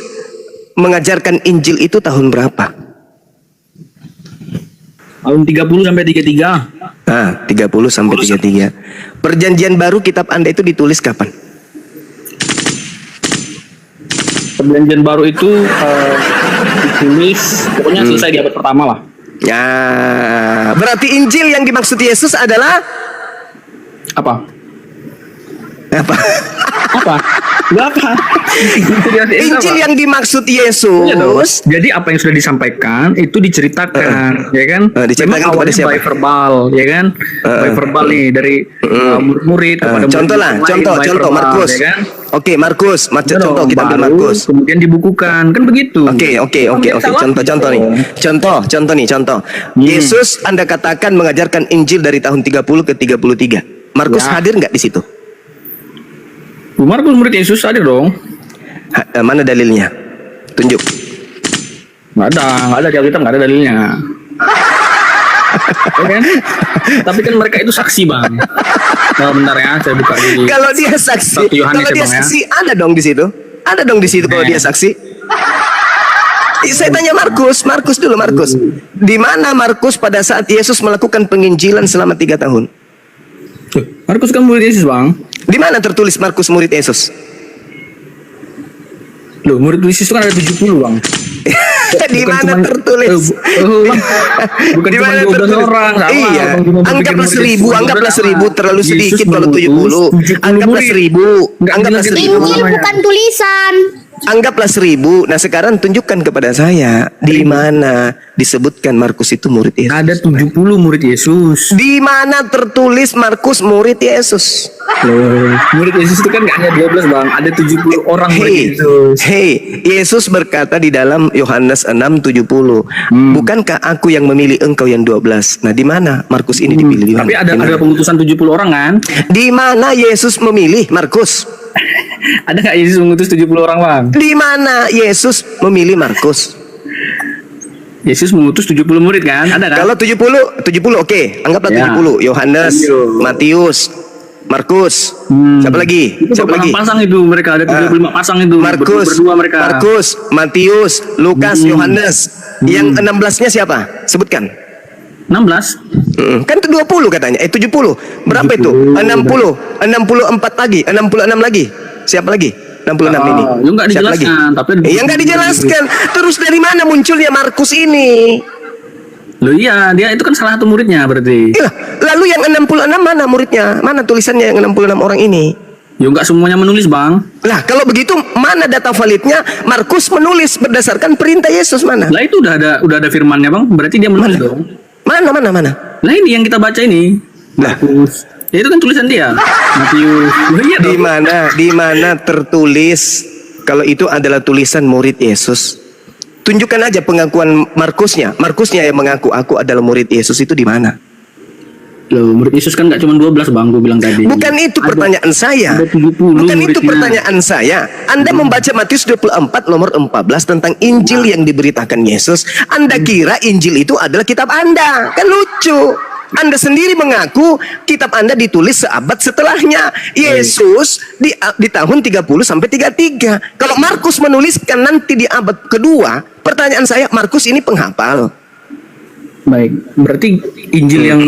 [SPEAKER 2] mengajarkan Injil itu tahun berapa?
[SPEAKER 7] Tahun 30 sampai 33.
[SPEAKER 2] Nah, 30 sampai 33. Perjanjian baru kitab Anda itu ditulis kapan?
[SPEAKER 7] Perjanjian baru itu ditulis pokoknya selesai di abad pertama lah.
[SPEAKER 2] Ya, berarti Injil yang dimaksud Yesus adalah
[SPEAKER 7] Apa?
[SPEAKER 2] apa?
[SPEAKER 7] Apa? Enggak apa?
[SPEAKER 2] Injil yang dimaksud
[SPEAKER 7] Iya dong.
[SPEAKER 2] Yesus.
[SPEAKER 7] Jadi apa yang sudah disampaikan itu diceritakan, ya kan?
[SPEAKER 2] Diceritakan
[SPEAKER 7] Memang
[SPEAKER 2] kepada
[SPEAKER 7] awalnya
[SPEAKER 2] siapa?
[SPEAKER 7] by verbal, ya kan? By verbal nih dari murid-murid kepada
[SPEAKER 2] Contoh lah,
[SPEAKER 7] murid yang lain, by
[SPEAKER 2] contoh
[SPEAKER 7] verbal,
[SPEAKER 2] Markus.
[SPEAKER 7] ya kan?
[SPEAKER 2] Oke, Markus,
[SPEAKER 7] Iya
[SPEAKER 2] contoh
[SPEAKER 7] dong,
[SPEAKER 2] kita ambil
[SPEAKER 7] baru
[SPEAKER 2] Markus.
[SPEAKER 7] kemudian dibukukan, kan begitu.
[SPEAKER 2] Oke. Contoh nih. Contoh. Yesus Anda katakan mengajarkan Injil dari tahun 30 ke 33. Markus
[SPEAKER 7] Ya.
[SPEAKER 2] hadir nggak di situ?
[SPEAKER 7] Markus murid Yesus ada dong.
[SPEAKER 2] Mana dalilnya? Tunjuk.
[SPEAKER 7] Nggak ada di Alkitab, nggak ada dalilnya. Ya kan? Tapi kan mereka itu saksi, Bang. Oh, bentar ya, saya buka di
[SPEAKER 2] Kalau dia saksi,
[SPEAKER 7] 1 Yohanes ya, Bang, ya.
[SPEAKER 2] ada dong di situ. Ada dong di situ kalau dia saksi. Saya tanya Markus dulu. Di mana Markus pada saat Yesus melakukan penginjilan selama 3 tahun?
[SPEAKER 7] Markus kan murid Yesus, Bang.
[SPEAKER 2] Di mana tertulis Markus murid Yesus?
[SPEAKER 7] Loh, murid Yesus itu kan ada 70, Bang.
[SPEAKER 2] Di
[SPEAKER 7] Bukan
[SPEAKER 2] mana
[SPEAKER 7] cuman-
[SPEAKER 2] tertulis?
[SPEAKER 7] Bukan
[SPEAKER 2] Di
[SPEAKER 7] cuma
[SPEAKER 2] mana
[SPEAKER 7] 12
[SPEAKER 2] tertulis?
[SPEAKER 7] orang, salah.
[SPEAKER 2] Iya.
[SPEAKER 7] Abang cuma
[SPEAKER 2] Anggaplah
[SPEAKER 7] bikin murid
[SPEAKER 2] 1000,
[SPEAKER 7] Yesus.
[SPEAKER 2] anggaplah 1000 terlalu
[SPEAKER 7] Yesus
[SPEAKER 2] sedikit kalau
[SPEAKER 7] mengutus
[SPEAKER 2] 70.
[SPEAKER 7] 70
[SPEAKER 2] Anggaplah
[SPEAKER 7] murid.
[SPEAKER 2] 1000.
[SPEAKER 7] Nggak
[SPEAKER 2] Anggaplah
[SPEAKER 7] bilang
[SPEAKER 2] 1000.
[SPEAKER 6] Injil bukan tulisan.
[SPEAKER 2] Anggaplah 1000. Nah, sekarang tunjukkan kepada saya di mana disebutkan Markus itu murid Yesus.
[SPEAKER 7] Ada 70 murid Yesus.
[SPEAKER 2] Di mana tertulis Markus murid Yesus?
[SPEAKER 7] Loh, murid Yesus itu kan nggak hanya 12, Bang. Ada 70 orang murid Yesus.
[SPEAKER 2] Yesus berkata di dalam Yohanes 6:70, bukankah aku yang memilih engkau yang 12? Nah, di mana Markus ini dipilih?
[SPEAKER 7] Tapi
[SPEAKER 2] Di mana?
[SPEAKER 7] ada pengutusan 70 orang kan?
[SPEAKER 2] Di mana Yesus memilih Markus?
[SPEAKER 7] Ada nggak Yesus mengutus 70 orang, Bang?
[SPEAKER 2] Di mana Yesus memilih Markus?
[SPEAKER 7] Yesus mengutus 70 murid kan? Ada kan?
[SPEAKER 2] Kalau 70 oke, anggaplah
[SPEAKER 7] Ya.
[SPEAKER 2] 70. Yohanes,
[SPEAKER 7] Ayo.
[SPEAKER 2] Matius, Markus. Siapa lagi?
[SPEAKER 7] Itu
[SPEAKER 2] Siapa lagi?
[SPEAKER 7] pasang itu mereka ada 35 pasang itu. Berdua mereka.
[SPEAKER 2] Markus, Matius, Lukas, Yohanes. Yang 16-nya siapa? Sebutkan.
[SPEAKER 7] 16.
[SPEAKER 2] Kan itu 20 katanya. 70. Berapa itu? 60. 64 lagi. 66 lagi. Siapa lagi? 66 ini.
[SPEAKER 7] Lu nggak
[SPEAKER 2] Siapa lagi?
[SPEAKER 7] dijelaskan, tapi
[SPEAKER 2] Nggak dijelaskan. Terus dari mana munculnya Markus ini?
[SPEAKER 7] Loh iya, dia itu kan salah satu muridnya berarti.
[SPEAKER 2] Iya, lalu yang 66 mana muridnya? Mana tulisannya yang 66 orang ini?
[SPEAKER 7] Ya nggak semuanya menulis, Bang.
[SPEAKER 2] Lah, kalau begitu mana data validnya Markus menulis berdasarkan perintah Yesus mana?
[SPEAKER 7] Lah itu udah ada firmannya, Bang. Berarti dia menulis dong.
[SPEAKER 2] Mana?
[SPEAKER 7] Nah ini yang kita baca ini.
[SPEAKER 2] Lah.
[SPEAKER 7] Markus. Ya itu kan tulisan dia. Matius. Loh iya
[SPEAKER 2] Di
[SPEAKER 7] dong.
[SPEAKER 2] mana tertulis kalau itu adalah tulisan murid Yesus? Tunjukkan aja pengakuan Markusnya. Markusnya yang mengaku aku adalah murid Yesus itu di mana?
[SPEAKER 7] Loh, murid Yesus kan nggak cuma 12, Bang, gue bilang tadi.
[SPEAKER 2] Bukan itu pertanyaan saya.
[SPEAKER 7] ada 70
[SPEAKER 2] Bukan itu
[SPEAKER 7] muridnya.
[SPEAKER 2] pertanyaan saya. Anda membaca Matius 24 nomor 14 tentang Injil yang diberitakan Yesus. Anda kira Injil itu adalah kitab Anda. Kan lucu. Anda sendiri mengaku kitab Anda ditulis seabad setelahnya. Yesus di tahun 30 sampai 33. Kalau Markus menuliskan nanti di abad kedua, pertanyaan saya, Markus ini penghafal.
[SPEAKER 7] Baik, berarti Injil yang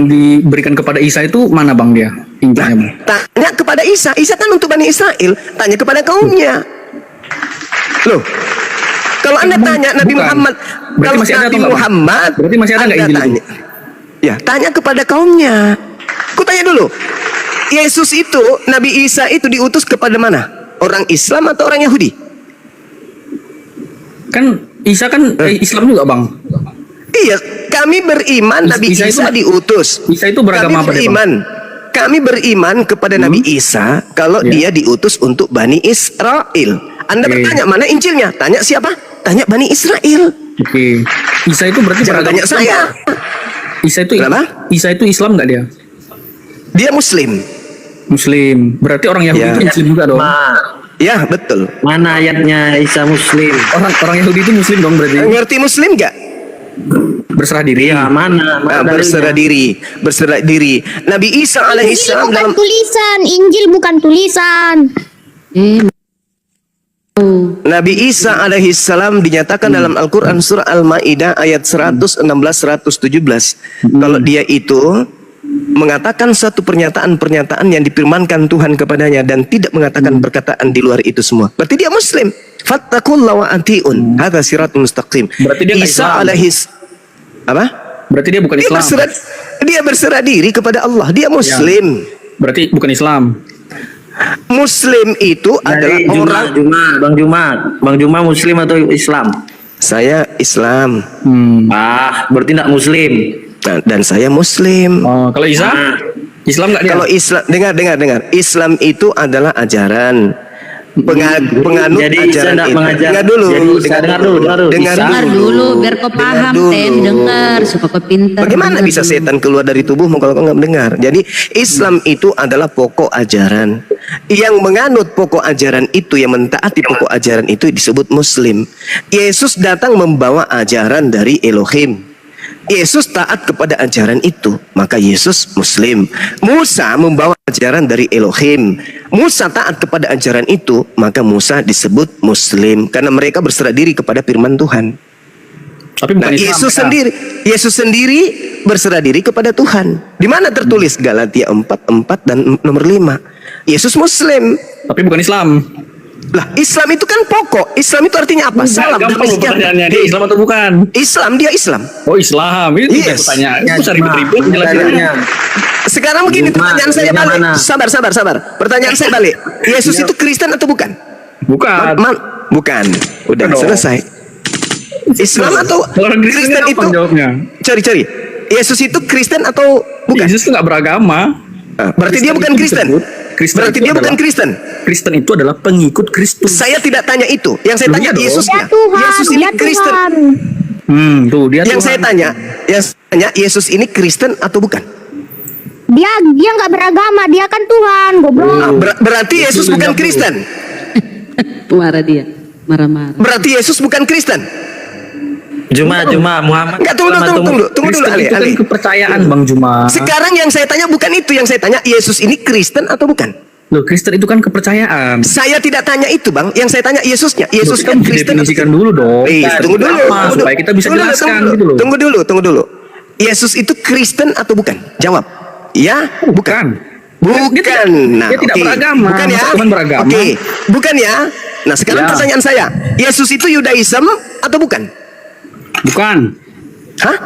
[SPEAKER 7] diberikan kepada Isa itu mana, Bang, dia? Injilnya, Bang.
[SPEAKER 2] Tanya kepada Isa. Isa kan untuk Bani Israel. Tanya kepada kaumnya. Loh, kalau Anda tanya Nabi
[SPEAKER 7] Bukan.
[SPEAKER 2] Muhammad,
[SPEAKER 7] Berarti
[SPEAKER 2] kalau
[SPEAKER 7] masih ada
[SPEAKER 2] Nabi
[SPEAKER 7] atau enggak, Bang?
[SPEAKER 2] Muhammad,
[SPEAKER 7] Berarti masih ada nggak
[SPEAKER 2] Anda
[SPEAKER 7] Injil itu?
[SPEAKER 2] tanya. Ya, tanya kepada kaumnya. Ku tanya dulu. Yesus itu, Nabi Isa itu diutus kepada mana? Orang Islam atau orang Yahudi?
[SPEAKER 7] Kan Isa kan Islam juga, Bang.
[SPEAKER 2] Iya, kami beriman Nabi
[SPEAKER 7] Isa itu-
[SPEAKER 2] Isa diutus.
[SPEAKER 7] Isa itu beragama apa dia, Bang?
[SPEAKER 2] Kami beriman kepada Nabi Isa kalau dia diutus untuk Bani Israel. Anda
[SPEAKER 7] Oke.
[SPEAKER 2] bertanya mana Injilnya? Tanya siapa? Tanya Bani Israel.
[SPEAKER 7] Oke. Isa itu berarti
[SPEAKER 2] Jangan
[SPEAKER 7] beragama
[SPEAKER 2] tanya saya.
[SPEAKER 7] Isa itu
[SPEAKER 2] Kenapa?
[SPEAKER 7] Isa itu Islam nggak dia?
[SPEAKER 2] Dia Muslim.
[SPEAKER 7] Muslim. Berarti orang Yahudi
[SPEAKER 2] Ya.
[SPEAKER 7] itu Muslim juga dong.
[SPEAKER 2] Ya, betul.
[SPEAKER 3] Mana ayatnya Isa Muslim?
[SPEAKER 7] Orang Yahudi itu Muslim dong berarti.
[SPEAKER 2] Ngerti Muslim gak?
[SPEAKER 7] Berserah diri.
[SPEAKER 3] Ya, mana
[SPEAKER 2] Berserah diri. Berserah diri. Nabi Isa
[SPEAKER 8] Injil
[SPEAKER 2] alaihissalam
[SPEAKER 8] bukan
[SPEAKER 2] dalam
[SPEAKER 8] tulisan, Injil bukan tulisan.
[SPEAKER 2] Nabi Isa alaihissalam dinyatakan dalam Al-Quran surah Al-Ma'idah ayat 116-117. Kalau dia itu mengatakan satu pernyataan-pernyataan yang difirmankan Tuhan kepadanya dan tidak mengatakan perkataan di luar itu semua. Berarti dia Muslim. Fattaqullaha wa ati'un. Hadza siratul mustaqim.
[SPEAKER 7] Berarti dia nggak
[SPEAKER 2] Isa
[SPEAKER 7] Islam.
[SPEAKER 2] Apa?
[SPEAKER 7] Berarti dia bukan Islam.
[SPEAKER 2] Dia berserah diri kepada Allah. Dia Muslim.
[SPEAKER 7] Berarti bukan Islam.
[SPEAKER 2] Muslim itu adalah orang.
[SPEAKER 3] Bang Juma Muslim atau Islam?
[SPEAKER 2] Saya Islam.
[SPEAKER 3] Berarti tidak Muslim.
[SPEAKER 2] Nah, dan saya Muslim.
[SPEAKER 7] Oh, kalau Isa? Islam nggak dia?
[SPEAKER 2] Kalau Islam, dengar. Islam itu adalah ajaran. Penganut
[SPEAKER 3] Jadi Isa
[SPEAKER 2] ajaran
[SPEAKER 3] tidak
[SPEAKER 2] itu.
[SPEAKER 3] mengajar.
[SPEAKER 2] Dengar dulu.
[SPEAKER 3] Jadi Isa, dengar dulu.
[SPEAKER 2] Dengar
[SPEAKER 6] Dengar dulu biar kau
[SPEAKER 2] Dengar
[SPEAKER 6] paham,
[SPEAKER 2] dulu.
[SPEAKER 6] Ten. Dengar supaya kau pintar.
[SPEAKER 2] Bagaimana
[SPEAKER 6] Dengar
[SPEAKER 2] bisa
[SPEAKER 6] dulu.
[SPEAKER 2] setan keluar dari tubuhmu kalau kau nggak mendengar? Jadi Islam itu adalah pokok ajaran. Yang menganut pokok ajaran itu, yang mentaati pokok ajaran itu disebut Muslim. Yesus datang membawa ajaran dari Elohim. Yesus taat kepada ajaran itu, maka Yesus Muslim. Musa membawa ajaran dari Elohim. Musa taat kepada ajaran itu, maka Musa disebut Muslim karena mereka berserah diri kepada firman Tuhan.
[SPEAKER 7] Tapi bukan
[SPEAKER 2] Nah,
[SPEAKER 7] Islam.
[SPEAKER 2] Yesus sendiri berserah diri kepada Tuhan. Di mana tertulis? Galatia 4:4 dan nomor 5. Yesus Muslim.
[SPEAKER 7] Tapi bukan Islam.
[SPEAKER 2] Lah, Islam itu kan pokok. Islam itu artinya apa? Salam,
[SPEAKER 7] Gampang
[SPEAKER 2] damai sejahtera.
[SPEAKER 7] pertanyaannya, dia Islam atau bukan?
[SPEAKER 2] Islam, dia Islam.
[SPEAKER 7] Oh, Islam. Itu
[SPEAKER 2] Yes.
[SPEAKER 7] pertanyaannya. Itu usah ribet-ribet jelasinnya.
[SPEAKER 2] Sekarang begini, pertanyaan saya balik.
[SPEAKER 3] mana?
[SPEAKER 2] Sabar. Pertanyaan saya balik. Yesus itu Kristen atau bukan?
[SPEAKER 7] Bukan.
[SPEAKER 2] Bukan. Udah
[SPEAKER 7] Bukan dong.
[SPEAKER 2] selesai. Islam atau
[SPEAKER 7] Orang Kristen
[SPEAKER 2] Kristen
[SPEAKER 7] apa
[SPEAKER 2] itu?
[SPEAKER 7] jawabnya?
[SPEAKER 2] Cari. Yesus itu Kristen atau bukan?
[SPEAKER 7] Yesus itu nggak beragama.
[SPEAKER 2] Berarti dia bukan
[SPEAKER 7] itu
[SPEAKER 2] Kristen.
[SPEAKER 7] disebut- Kristen
[SPEAKER 2] Berarti
[SPEAKER 7] itu
[SPEAKER 2] dia bukan
[SPEAKER 7] adalah-
[SPEAKER 2] Kristen.
[SPEAKER 7] Kristen itu adalah pengikut Kristus.
[SPEAKER 2] Saya tidak tanya itu. Yang saya
[SPEAKER 7] Loh,
[SPEAKER 2] tanya
[SPEAKER 7] iya dong.
[SPEAKER 2] Yesusnya.
[SPEAKER 8] Ya Tuhan,
[SPEAKER 2] Yesus ini
[SPEAKER 8] ya
[SPEAKER 2] Kristen.
[SPEAKER 8] Tuhan.
[SPEAKER 7] Tuh dia
[SPEAKER 2] Yang
[SPEAKER 7] Tuhan.
[SPEAKER 2] saya tanya Yesus ini Kristen atau bukan?
[SPEAKER 8] Dia nggak beragama, dia kan Tuhan, goblok.
[SPEAKER 2] Berarti Yesus bukan Kristen.
[SPEAKER 6] Marah dia. Marah-marah.
[SPEAKER 2] Berarti Yesus bukan Kristen.
[SPEAKER 3] Juma Muhammad.
[SPEAKER 2] Enggak, tunggu dulu
[SPEAKER 7] Kristen
[SPEAKER 2] Ali.
[SPEAKER 7] itu kan kepercayaan, Bang Juma.
[SPEAKER 2] Sekarang yang saya tanya bukan itu, yang saya tanya Yesus ini Kristen atau bukan?
[SPEAKER 7] Loh, Kristen itu kan kepercayaan.
[SPEAKER 2] Saya tidak tanya itu, Bang. Yang saya tanya Yesusnya. Yesus
[SPEAKER 7] Kan
[SPEAKER 2] kan Kristen.
[SPEAKER 7] definisikan dulu dong.
[SPEAKER 2] Supaya
[SPEAKER 7] Supaya kita bisa jelaskan gitu loh.
[SPEAKER 2] Tunggu dulu. Yesus itu Kristen atau bukan? Jawab. Ya, bukan. Bukan. Nah,
[SPEAKER 7] dia tidak
[SPEAKER 2] oke.
[SPEAKER 7] beragama.
[SPEAKER 2] Bukan ya?
[SPEAKER 7] Masa Tuhan beragama?
[SPEAKER 2] Oke. Bukan ya? Nah, sekarang
[SPEAKER 7] Ya.
[SPEAKER 2] pertanyaan saya. Yesus itu Yudaism atau bukan?
[SPEAKER 7] Bukan.
[SPEAKER 2] Hah?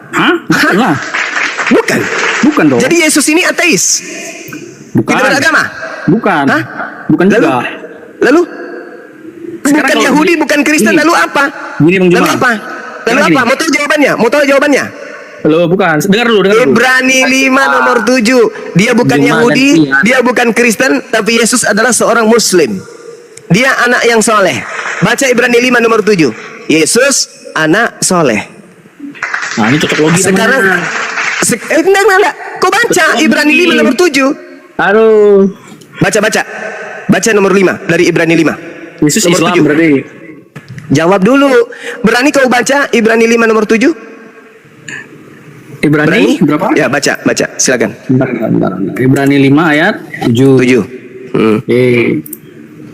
[SPEAKER 7] Hah? Bukan lah.
[SPEAKER 2] Bukan.
[SPEAKER 7] Bukan dong.
[SPEAKER 2] Jadi Yesus ini ateis.
[SPEAKER 7] bukan.
[SPEAKER 2] Tidak beragama.
[SPEAKER 7] Bukan.
[SPEAKER 2] Hah?
[SPEAKER 7] Bukan
[SPEAKER 2] Lalu?
[SPEAKER 7] juga.
[SPEAKER 2] Lalu?
[SPEAKER 7] Sekarang
[SPEAKER 2] Bukan
[SPEAKER 7] kalau
[SPEAKER 2] Yahudi,
[SPEAKER 7] gini-
[SPEAKER 2] bukan Kristen,
[SPEAKER 7] gini.
[SPEAKER 2] lalu apa?
[SPEAKER 7] Gini, Bang
[SPEAKER 2] Lalu
[SPEAKER 7] Juma.
[SPEAKER 2] apa? Lalu
[SPEAKER 7] Sekarang
[SPEAKER 2] apa?
[SPEAKER 7] gini.
[SPEAKER 2] Mau tahu jawabannya? Mau tahu jawabannya?
[SPEAKER 7] Halo, bukan. Dengar dulu.
[SPEAKER 2] Ibrani 5 nomor 7. Dia bukan
[SPEAKER 3] Juma
[SPEAKER 2] Yahudi,
[SPEAKER 3] dan Tia.
[SPEAKER 2] dia bukan Kristen, tapi Yesus adalah seorang Muslim. Dia anak yang soleh. Baca Ibrani 5 nomor 7. Yesus anak soleh.
[SPEAKER 7] Nah, ini cocok logi
[SPEAKER 2] Sekarang
[SPEAKER 7] namanya.
[SPEAKER 2] enggak. Kau baca Ibrani 5 nomor 7.
[SPEAKER 7] Aduh.
[SPEAKER 2] Baca. Baca nomor 5 dari Ibrani 5.
[SPEAKER 7] Yesus
[SPEAKER 2] Nomor
[SPEAKER 7] Islam
[SPEAKER 2] 7.
[SPEAKER 7] berarti.
[SPEAKER 2] Jawab dulu. Berani kau baca Ibrani 5 nomor 7?
[SPEAKER 7] Ibrani berapa?
[SPEAKER 2] Ya, baca. Silakan.
[SPEAKER 7] Bentar. Ibrani 5 ayat 7.
[SPEAKER 2] 7.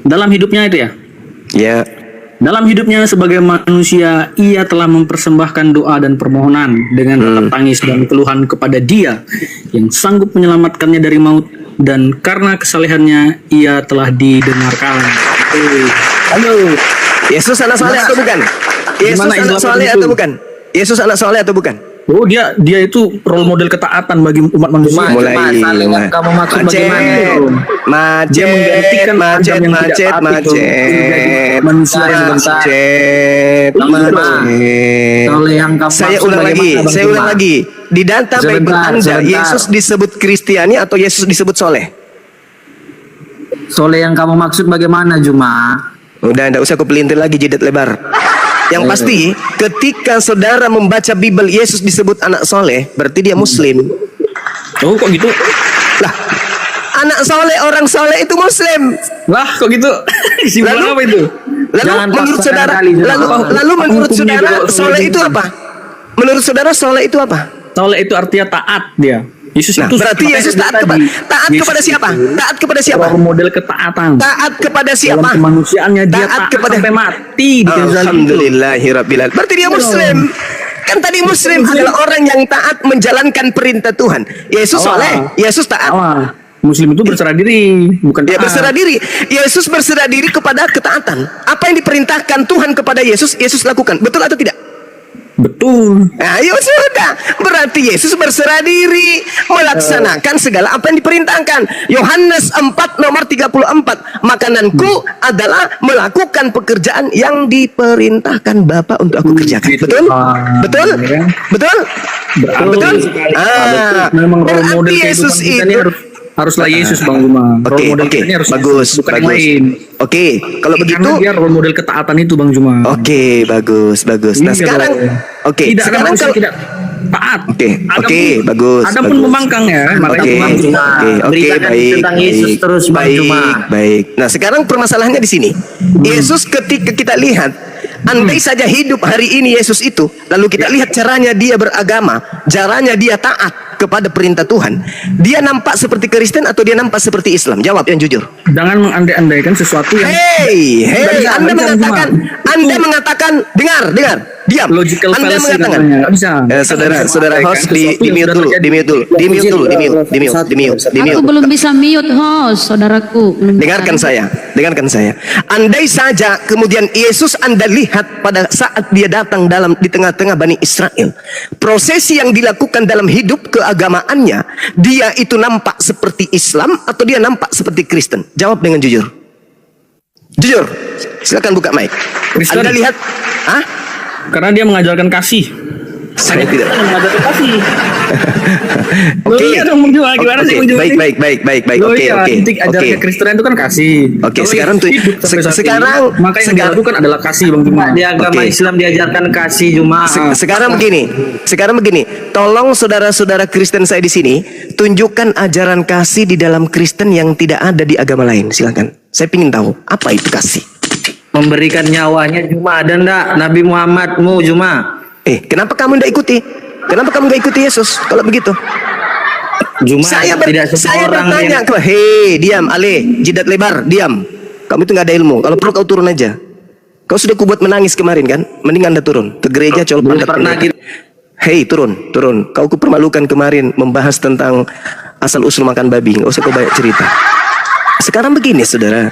[SPEAKER 7] Dalam hidupnya itu ya.
[SPEAKER 2] Ya.
[SPEAKER 7] Dalam hidupnya sebagai manusia, ia telah mempersembahkan doa dan permohonan dengan tatap tangis dan keluhan kepada Dia yang sanggup menyelamatkannya dari maut, dan karena kesalehannya ia telah didengarkan. Halo.
[SPEAKER 2] Yesus anak soleh atau bukan? Yesus
[SPEAKER 7] Gimana
[SPEAKER 2] anak
[SPEAKER 7] Islam
[SPEAKER 2] soleh
[SPEAKER 7] itu?
[SPEAKER 2] atau bukan? Yesus anak soleh atau bukan?
[SPEAKER 7] Oh, dia itu role model ketaatan bagi umat manusia.
[SPEAKER 2] Mulai
[SPEAKER 3] saling yang kamu maksud bagaimana?
[SPEAKER 7] Dia menggantikan
[SPEAKER 2] macet,
[SPEAKER 7] Adam yang tidak taat itu menjadi manusia yang sebentar.
[SPEAKER 3] Soleh yang kamu
[SPEAKER 2] Saya
[SPEAKER 3] maksud
[SPEAKER 2] ulang lagi,
[SPEAKER 3] bagaimana, Bang
[SPEAKER 2] saya ulang
[SPEAKER 3] Juma?
[SPEAKER 2] lagi. Di data Bible
[SPEAKER 3] Sebentar,
[SPEAKER 2] Anda,
[SPEAKER 3] sebentar.
[SPEAKER 2] Yesus disebut Kristiani atau Yesus disebut soleh?
[SPEAKER 3] Soleh yang kamu maksud bagaimana, Juma?
[SPEAKER 2] Udah, enggak usah kau pelintir lagi jidat lebar. Yang pasti, ketika saudara membaca Bible Yesus disebut anak soleh, berarti dia Muslim.
[SPEAKER 7] Oh, kok gitu?
[SPEAKER 2] Lah, anak soleh, orang soleh itu Muslim.
[SPEAKER 7] Lah, kok gitu? Kesimpulan
[SPEAKER 2] Lalu-
[SPEAKER 7] apa itu?
[SPEAKER 2] Lalu
[SPEAKER 3] Jangan
[SPEAKER 2] menurut
[SPEAKER 3] paksakan
[SPEAKER 2] saudara,
[SPEAKER 3] kali, Juma.
[SPEAKER 2] lalu menurut
[SPEAKER 7] Hukumnya
[SPEAKER 2] saudara
[SPEAKER 7] kalau
[SPEAKER 2] soleh
[SPEAKER 7] soleh
[SPEAKER 2] itu apa? Menurut saudara soleh itu apa?
[SPEAKER 7] Soleh itu artinya taat dia. Yesus
[SPEAKER 2] Nah,
[SPEAKER 7] itu
[SPEAKER 2] berarti
[SPEAKER 7] makanya
[SPEAKER 2] Yesus taat
[SPEAKER 7] tadi,
[SPEAKER 2] taat
[SPEAKER 7] Yesus
[SPEAKER 2] kepada siapa?
[SPEAKER 7] itu
[SPEAKER 2] Taat kepada siapa?
[SPEAKER 7] role model ketaatan.
[SPEAKER 2] Taat kepada
[SPEAKER 7] Dalam
[SPEAKER 2] siapa?
[SPEAKER 7] kemanusiaannya dia taat sampai mati di kayu salib itu.
[SPEAKER 2] Alhamdulillahirabbil alamin. Berarti dia Muslim. Kan tadi Muslim adalah orang yang taat menjalankan perintah Tuhan. Yesus soleh, Yesus taat.
[SPEAKER 7] Awal. Muslim itu berserah diri, bukan
[SPEAKER 2] Dia
[SPEAKER 7] taat.
[SPEAKER 2] berserah diri. Yesus berserah diri kepada ketaatan. Apa yang diperintahkan Tuhan kepada Yesus, Yesus lakukan. Betul atau tidak?
[SPEAKER 7] Betul.
[SPEAKER 2] Ayo sudah. Berarti Yesus berserah diri melaksanakan segala apa yang diperintahkan. Yohanes 4 nomor 34. Makananku adalah melakukan pekerjaan yang diperintahkan Bapa untuk aku kerjakan.
[SPEAKER 7] Gitu.
[SPEAKER 2] Betul? Betul?
[SPEAKER 7] Ya.
[SPEAKER 2] Betul? Betul?
[SPEAKER 7] Memang role
[SPEAKER 2] berarti
[SPEAKER 7] model
[SPEAKER 2] Yesus
[SPEAKER 7] kehidupan kita ini
[SPEAKER 2] itu
[SPEAKER 7] haruslah Yesus, Bang Juma.
[SPEAKER 2] Oke,
[SPEAKER 7] Role model
[SPEAKER 2] oke,
[SPEAKER 7] kita ini harus
[SPEAKER 2] bagus,
[SPEAKER 7] Yesus, bukan yang
[SPEAKER 2] bagus.
[SPEAKER 7] lain.
[SPEAKER 2] Oke, kalau begitu,
[SPEAKER 7] Karena dia role model ketaatan itu, Bang Juma.
[SPEAKER 2] oke, bagus. Nah
[SPEAKER 7] Iya,
[SPEAKER 2] sekarang,
[SPEAKER 7] dong.
[SPEAKER 2] oke,
[SPEAKER 7] Tidak ada
[SPEAKER 2] sekarang
[SPEAKER 7] manusia
[SPEAKER 2] kalau
[SPEAKER 7] tidak taat.
[SPEAKER 2] Oke,
[SPEAKER 7] Adam
[SPEAKER 2] oke,
[SPEAKER 7] pun-
[SPEAKER 2] bagus,
[SPEAKER 7] Adam pun
[SPEAKER 2] bagus.
[SPEAKER 7] membangkang ya. Makanya
[SPEAKER 2] Oke,
[SPEAKER 7] Bang Juma.
[SPEAKER 2] oke,
[SPEAKER 3] Beritakan
[SPEAKER 2] baik,
[SPEAKER 3] tentang Yesus
[SPEAKER 2] baik,
[SPEAKER 3] terus, Bang
[SPEAKER 2] baik,
[SPEAKER 3] Juma.
[SPEAKER 2] baik. Nah, sekarang permasalahannya di sini. Yesus ketika kita lihat, andai saja hidup hari ini Yesus itu, lalu kita lihat caranya dia beragama, caranya dia taat kepada perintah Tuhan, dia nampak seperti Kristen atau dia nampak seperti Islam? Jawab yang jujur.
[SPEAKER 7] Jangan mengandai-andaikan sesuatu yang
[SPEAKER 2] Hey,
[SPEAKER 7] bisa,
[SPEAKER 2] Anda
[SPEAKER 7] bisa,
[SPEAKER 2] mengatakan,
[SPEAKER 7] Juma.
[SPEAKER 2] Anda mengatakan, dengar, diam.
[SPEAKER 7] logical
[SPEAKER 2] Anda
[SPEAKER 7] fallacy
[SPEAKER 2] mengatakan,
[SPEAKER 7] namanya. Nggak bisa.
[SPEAKER 2] saudara host di
[SPEAKER 7] Sesuatu yang
[SPEAKER 2] mute
[SPEAKER 7] sudah
[SPEAKER 2] dulu,
[SPEAKER 7] terjadi.
[SPEAKER 2] di mute.
[SPEAKER 6] Aku belum bisa mute host, saudaraku. Belum
[SPEAKER 2] Dengarkan
[SPEAKER 6] bisa.
[SPEAKER 2] saya. Andai saja kemudian Yesus Anda lihat pada saat dia datang di tengah-tengah Bani Israel, prosesi yang dilakukan dalam hidup keagamaannya, dia itu nampak seperti Islam atau dia nampak seperti Kristen? Jawab dengan jujur. Jujur. Silakan buka mic.
[SPEAKER 7] Kristen.
[SPEAKER 2] Anda lihat,
[SPEAKER 7] Karena dia mengajarkan kasih.
[SPEAKER 2] Saya tidak.
[SPEAKER 7] Mengajarkan kasih.
[SPEAKER 2] Oke.
[SPEAKER 7] Iya dong, Bang Juma. Gimana sih, Bang Juma?
[SPEAKER 2] Baik.
[SPEAKER 7] Loh,
[SPEAKER 2] Oke,
[SPEAKER 7] iya,
[SPEAKER 2] oke.
[SPEAKER 7] inti ajarnya Kristen itu kan kasih.
[SPEAKER 2] Oke,
[SPEAKER 7] Kalau
[SPEAKER 2] sekarang
[SPEAKER 7] Yesus
[SPEAKER 2] tuh-
[SPEAKER 7] hidup sampai saat
[SPEAKER 2] sekarang-
[SPEAKER 7] ini, maka yang
[SPEAKER 2] sekarang-
[SPEAKER 7] dilakukan adalah kasih, Bang Juma.
[SPEAKER 3] Di agama
[SPEAKER 2] Oke.
[SPEAKER 3] Islam diajarkan kasih, Juma.
[SPEAKER 2] Sekarang begini, tolong saudara-saudara Kristen saya di sini, tunjukkan ajaran kasih di dalam Kristen yang tidak ada di agama lain. Silakan. Saya ingin tahu apa itu kasih.
[SPEAKER 3] Memberikan nyawanya, Juma. Ada enggak Nabi Muhammadmu, Juma?
[SPEAKER 2] Kenapa kamu tidak ikuti? Kenapa kamu tidak ikuti Yesus? Kalau begitu,
[SPEAKER 3] Juma
[SPEAKER 2] saya
[SPEAKER 3] tidak semua
[SPEAKER 2] saya
[SPEAKER 3] orang
[SPEAKER 2] bertanya
[SPEAKER 3] yang
[SPEAKER 2] ke, hei, diam, Ale, jidat lebar, diam. Kamu itu nggak ada ilmu. Kalau perlu kau turun aja. Kau sudah kubuat menangis kemarin kan? Mending Anda turun ke gereja, colok
[SPEAKER 3] belum
[SPEAKER 2] pantat
[SPEAKER 3] pernah
[SPEAKER 2] pendeta.
[SPEAKER 3] kita
[SPEAKER 2] Hei, turun. Kau kupermalukan kemarin membahas tentang asal-usul makan babi. Nggak usah kau banyak cerita. Sekarang begini, saudara.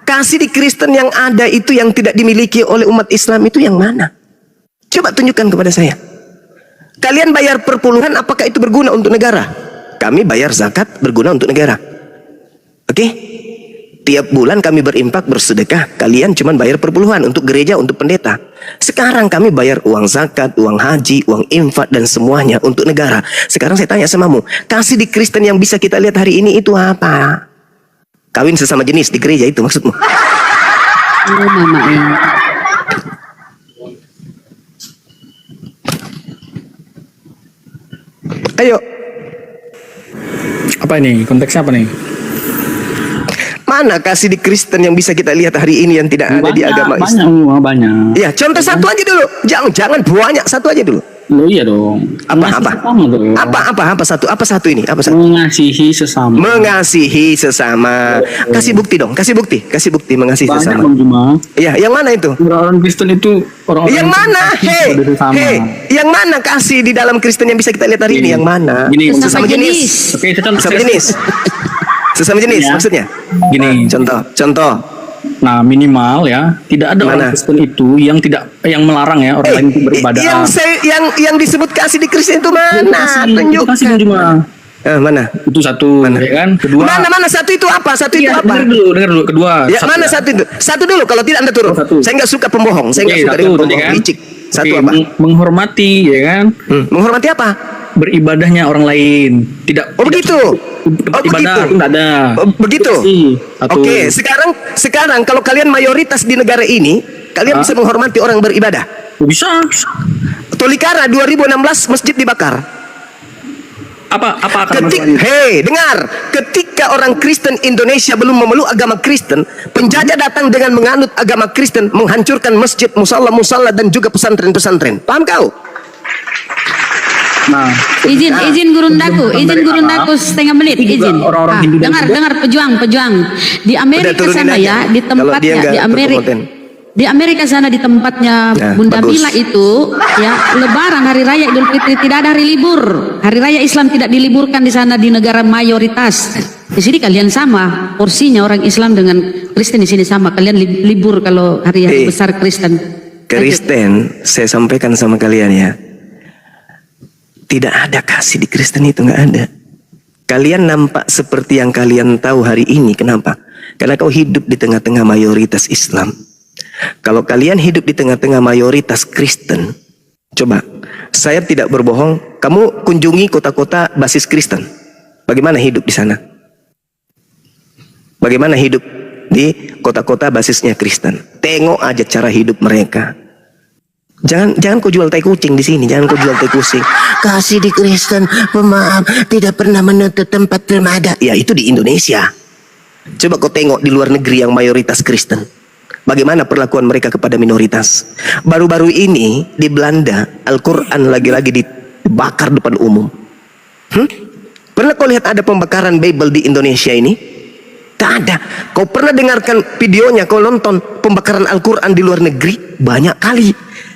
[SPEAKER 2] Kasih di Kristen yang ada itu yang tidak dimiliki oleh umat Islam itu yang mana? Coba tunjukkan kepada saya. Kalian bayar perpuluhan, apakah itu berguna untuk negara? Kami bayar zakat, berguna untuk negara. Oke? Tiap bulan kami berimpak, bersedekah. Kalian cuma bayar perpuluhan untuk gereja, untuk pendeta. Sekarang kami bayar uang zakat, uang haji, uang infak, dan semuanya untuk negara. Sekarang saya tanya samamu, kasih di Kristen yang bisa kita lihat hari ini itu apa? Kawin sesama jenis di gereja itu maksudmu?
[SPEAKER 6] Oh, mama ya.
[SPEAKER 2] Ayo,
[SPEAKER 7] Apa ini? Konteksnya apa nih?
[SPEAKER 2] mana kasih di Kristen yang bisa kita lihat hari ini yang tidak ada di agama Islam?
[SPEAKER 7] Banyak.
[SPEAKER 2] Ya, contoh satu aja dulu. Jangan banyak, satu aja dulu.
[SPEAKER 7] Loh iya dong.
[SPEAKER 2] Apa satu ini? Apa satu?
[SPEAKER 7] Mengasihi sesama.
[SPEAKER 2] Mengasihi sesama. Kasih bukti dong, kasih bukti mengasihi
[SPEAKER 7] Banyak
[SPEAKER 2] sesama.
[SPEAKER 7] Bang Juma.
[SPEAKER 2] Iya, yang mana itu?
[SPEAKER 7] Orang Kristen itu orang-orang
[SPEAKER 2] Yang mana?
[SPEAKER 7] kasih kepada sesama.
[SPEAKER 2] Yang mana kasih di dalam Kristen yang bisa kita lihat hari ini? Yang mana?
[SPEAKER 7] Gini.
[SPEAKER 2] Sesama jenis.
[SPEAKER 7] Oke,
[SPEAKER 2] Sesama jenis. Sesama jenis
[SPEAKER 7] Ya.
[SPEAKER 2] maksudnya.
[SPEAKER 7] Gini.
[SPEAKER 2] Contoh.
[SPEAKER 7] Nah, minimal ya, tidak ada
[SPEAKER 2] Mana?
[SPEAKER 7] orang Kristen itu yang melarang ya orang lain itu beribadah.
[SPEAKER 2] Yang disebut kasih di Kristen itu mana?
[SPEAKER 7] Itu kasih Bang Juma.
[SPEAKER 2] Mana?
[SPEAKER 7] Itu satu,
[SPEAKER 2] Mana?
[SPEAKER 7] ya kan? Kedua.
[SPEAKER 2] Mana satu itu apa? Satu itu
[SPEAKER 7] Iya,
[SPEAKER 2] apa?
[SPEAKER 7] dengar dulu. Kedua.
[SPEAKER 2] Ya, mana satu itu? Satu dulu, kalau tidak Anda turun.
[SPEAKER 7] Satu.
[SPEAKER 2] Saya nggak suka pembohong. Saya nggak
[SPEAKER 7] Oke,
[SPEAKER 2] suka
[SPEAKER 7] satu
[SPEAKER 2] dengan
[SPEAKER 7] tadi
[SPEAKER 2] pembohong
[SPEAKER 7] kan.
[SPEAKER 2] licik. Satu
[SPEAKER 7] Oke,
[SPEAKER 2] apa?
[SPEAKER 7] menghormati, ya kan?
[SPEAKER 2] Menghormati apa?
[SPEAKER 7] Beribadahnya orang lain. Tidak.
[SPEAKER 2] Oh begitu.
[SPEAKER 7] Tempat
[SPEAKER 2] Oh,
[SPEAKER 7] ibadah
[SPEAKER 2] begitu.
[SPEAKER 7] itu nggak ada.
[SPEAKER 2] Oh, begitu.
[SPEAKER 7] Itu sih. Satu.
[SPEAKER 2] Oke, sekarang kalau kalian mayoritas di negara ini, kalian bisa menghormati orang beribadah.
[SPEAKER 7] Bisa.
[SPEAKER 2] Tolikara 2016 masjid dibakar.
[SPEAKER 7] Apa akan masalahnya?
[SPEAKER 2] Dengar, ketika orang Kristen Indonesia belum memeluk agama Kristen, penjajah datang dengan menganut agama Kristen, menghancurkan masjid, musala dan juga pesantren-pesantren. Paham kau?
[SPEAKER 7] Nah,
[SPEAKER 6] Izin gurundaku setengah menit
[SPEAKER 7] Itu juga
[SPEAKER 6] izin.
[SPEAKER 7] orang-orang Hindu dan
[SPEAKER 6] Dengar pejuang. Di Amerika
[SPEAKER 2] turunin
[SPEAKER 6] sana
[SPEAKER 2] aja.
[SPEAKER 6] ya, di
[SPEAKER 2] Kalau dia
[SPEAKER 6] tempatnya
[SPEAKER 2] nggak
[SPEAKER 6] di Amerika.
[SPEAKER 2] berkompeten.
[SPEAKER 6] Di Amerika sana di tempatnya
[SPEAKER 2] Nah,
[SPEAKER 6] Bunda
[SPEAKER 2] bagus.
[SPEAKER 6] Mila itu ya Lebaran hari raya Idul Fitri tidak ada hari libur. Hari raya Islam tidak diliburkan di sana di negara mayoritas. Di sini kalian sama porsinya orang Islam dengan Kristen di sini sama. Kalian libur kalau hari besar Kristen.
[SPEAKER 2] Kristen, saya sampaikan sama kalian ya. Tidak ada kasih di Kristen itu, nggak ada. Kalian nampak seperti yang kalian tahu hari ini. Kenapa? Karena kau hidup di tengah-tengah mayoritas Islam. Kalau kalian hidup di tengah-tengah mayoritas Kristen, coba, saya tidak berbohong, kamu kunjungi kota-kota basis Kristen. Bagaimana hidup di sana? Bagaimana hidup di kota-kota basisnya Kristen? Tengok aja cara hidup mereka. Jangan kau jual tai kucing di sini, jangan kau jual tai kucing. Kasih di Kristen, pemaaf, tidak pernah menuntut tempat remaja. Ya itu di Indonesia. Coba kau tengok di luar negeri yang mayoritas Kristen. Bagaimana perlakuan mereka kepada minoritas. Baru-baru ini di Belanda, Al-Quran lagi-lagi dibakar depan umum. Pernah kau lihat ada pembakaran Bible di Indonesia ini? Tak ada. Kau pernah dengarkan videonya, kau nonton pembakaran Al-Quran di luar negeri? Banyak kali.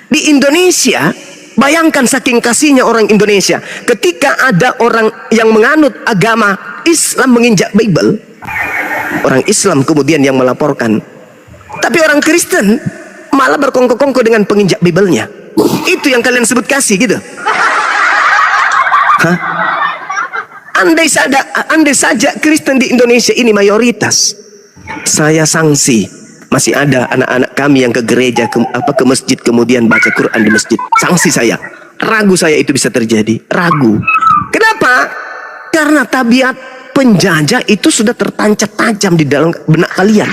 [SPEAKER 2] Di Indonesia, bayangkan saking kasihnya orang Indonesia, ketika ada orang yang menganut agama Islam menginjak Bible, orang Islam kemudian yang melaporkan, tapi orang Kristen malah berkongko-kongko dengan penginjak Bible-nya. Itu yang kalian sebut kasih gitu. Hah? Andai saja Kristen di Indonesia ini mayoritas, saya sanksi masih ada anak-anak kami yang ke gereja, ke masjid kemudian baca Quran di masjid. Sanksi saya. Ragu saya itu bisa terjadi. Ragu. Kenapa? Karena tabiat penjajah itu sudah tertancap tajam di dalam benak kalian.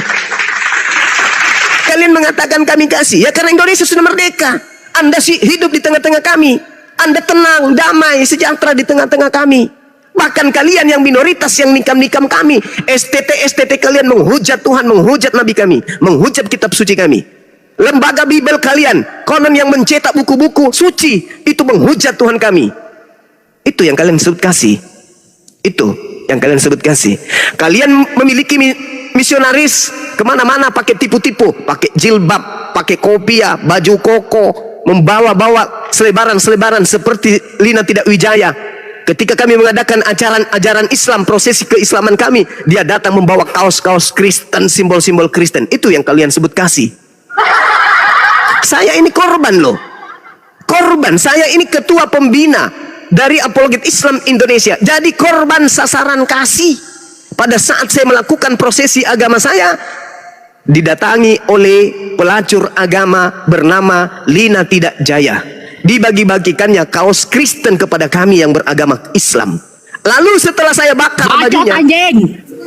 [SPEAKER 2] Kalian mengatakan kami kasih, ya karena Indonesia sudah merdeka. Anda sih hidup di tengah-tengah kami. Anda tenang, damai, sejahtera di tengah-tengah kami. Bahkan kalian yang minoritas yang nikam-nikam kami, STT kalian menghujat Tuhan, menghujat Nabi kami, menghujat kitab suci kami. Lembaga Bible kalian, konon yang mencetak buku-buku suci, itu menghujat Tuhan kami. Itu yang kalian sebut kasih. Itu yang kalian sebut kasih. Kalian memiliki misionaris kemana-mana pakai tipu-tipu, pakai jilbab, pakai kopiah, baju koko, membawa-bawa selebaran-selebaran seperti Lina Tidak Wijaya. Ketika kami mengadakan ajaran Islam, prosesi keislaman kami, dia datang membawa kaos-kaos Kristen, simbol-simbol Kristen. Itu yang kalian sebut kasih. Saya ini korban loh. Korban. Saya ini ketua pembina dari Apologet Islam Indonesia. Jadi korban sasaran kasih. Pada saat saya melakukan prosesi agama saya, didatangi oleh pelacur agama bernama Lina Tidak Jaya. Dibagi-bagikannya kaos Kristen kepada kami yang beragama Islam. Lalu setelah saya bakar bajunya,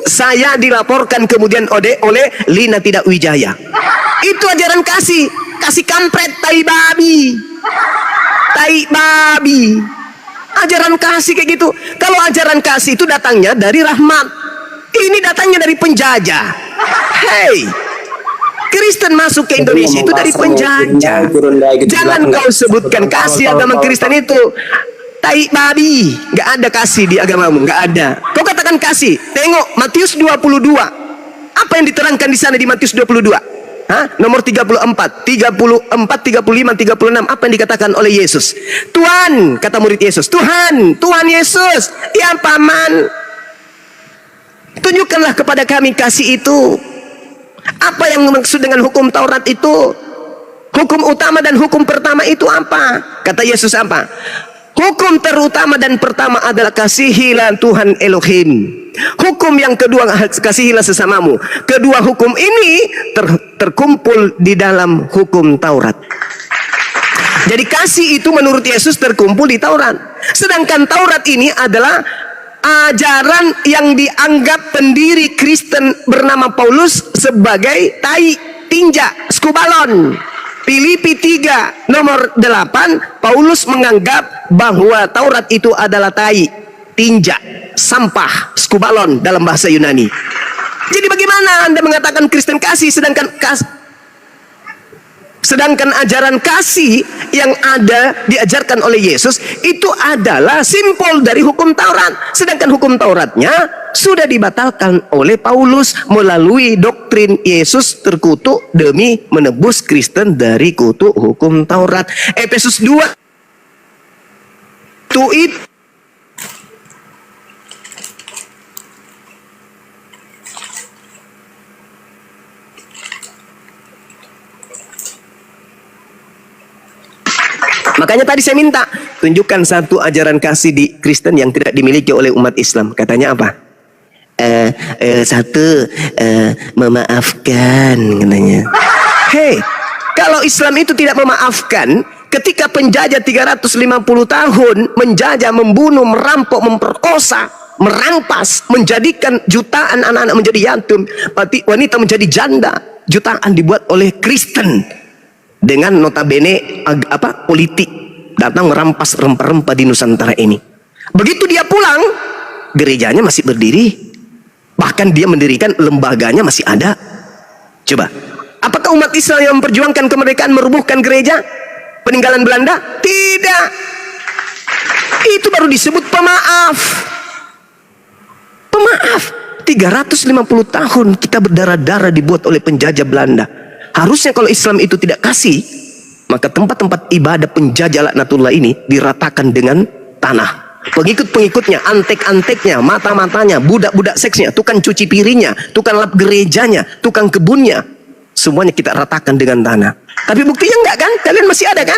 [SPEAKER 2] saya dilaporkan kemudian oleh Lina Tidak Wijaya. Itu ajaran kasih. Kasih kampret, tai babi. Tai babi. Ajaran kasih kayak gitu. Kalau ajaran kasih itu datangnya dari rahmat. Ini datangnya dari penjajah. Hey, Kristen masuk ke Indonesia itu dari penjajah. Jangan kau sebutkan kasih agama Kristen itu tai babi. Gak ada kasih di agamamu, gak ada. Kau katakan kasih. Tengok Matius 22. Apa yang diterangkan di sana di Matius 22? Nomor 34, 35, 36. Apa yang dikatakan oleh Yesus? Tuhan, kata murid Yesus. Tuhan Yesus. Ya paman, tunjukkanlah kepada kami kasih itu. Apa yang maksud dengan hukum Taurat itu? Hukum utama dan hukum pertama itu apa? Kata Yesus apa? Hukum terutama dan pertama adalah kasihilah Tuhan Elohim. Hukum yang kedua, kasihilah sesamamu. Kedua hukum ini terkumpul di dalam hukum Taurat. Jadi kasih itu menurut Yesus terkumpul di Taurat. Sedangkan Taurat ini adalah ajaran yang dianggap pendiri Kristen bernama Paulus sebagai tai, tinja, skubalon. Filipi 3 nomor 8, Paulus menganggap bahwa Taurat itu adalah tai, tinja, sampah, skubalon dalam bahasa Yunani. Jadi bagaimana Anda mengatakan Kristen kasih sedangkan ajaran kasih yang ada diajarkan oleh Yesus itu adalah simbol dari hukum Taurat. Sedangkan hukum Tauratnya sudah dibatalkan oleh Paulus melalui doktrin Yesus terkutuk demi menebus Kristen dari kutuk hukum Taurat. Efesus 2 itu makanya tadi saya minta tunjukkan satu ajaran kasih di Kristen yang tidak dimiliki oleh umat Islam. Katanya apa? Memaafkan katanya. Hei, kalau Islam itu tidak memaafkan, ketika penjajah 350 tahun menjajah, membunuh, merampok, memperkosa, merampas, menjadikan jutaan anak-anak menjadi yatim, wanita menjadi janda, jutaan dibuat oleh Kristen. Dengan notabene politik datang merampas rempah-rempah di Nusantara ini. Begitu dia pulang, gerejanya masih berdiri, bahkan dia mendirikan lembaganya masih ada. Coba, apakah umat Islam yang memperjuangkan kemerdekaan merubuhkan gereja peninggalan Belanda? Tidak. Itu baru disebut pemaaf. Pemaaf. 350 tahun kita berdarah-darah dibuat oleh penjajah Belanda. Harusnya kalau Islam itu tidak kasih, maka tempat-tempat ibadah penjajah laknatullah ini diratakan dengan tanah. Pengikut-pengikutnya, antek-anteknya, mata-matanya, budak-budak seksnya, tukang cuci piringnya, tukang lap gerejanya, tukang kebunnya, semuanya kita ratakan dengan tanah. Tapi buktinya enggak kan? Kalian masih ada kan?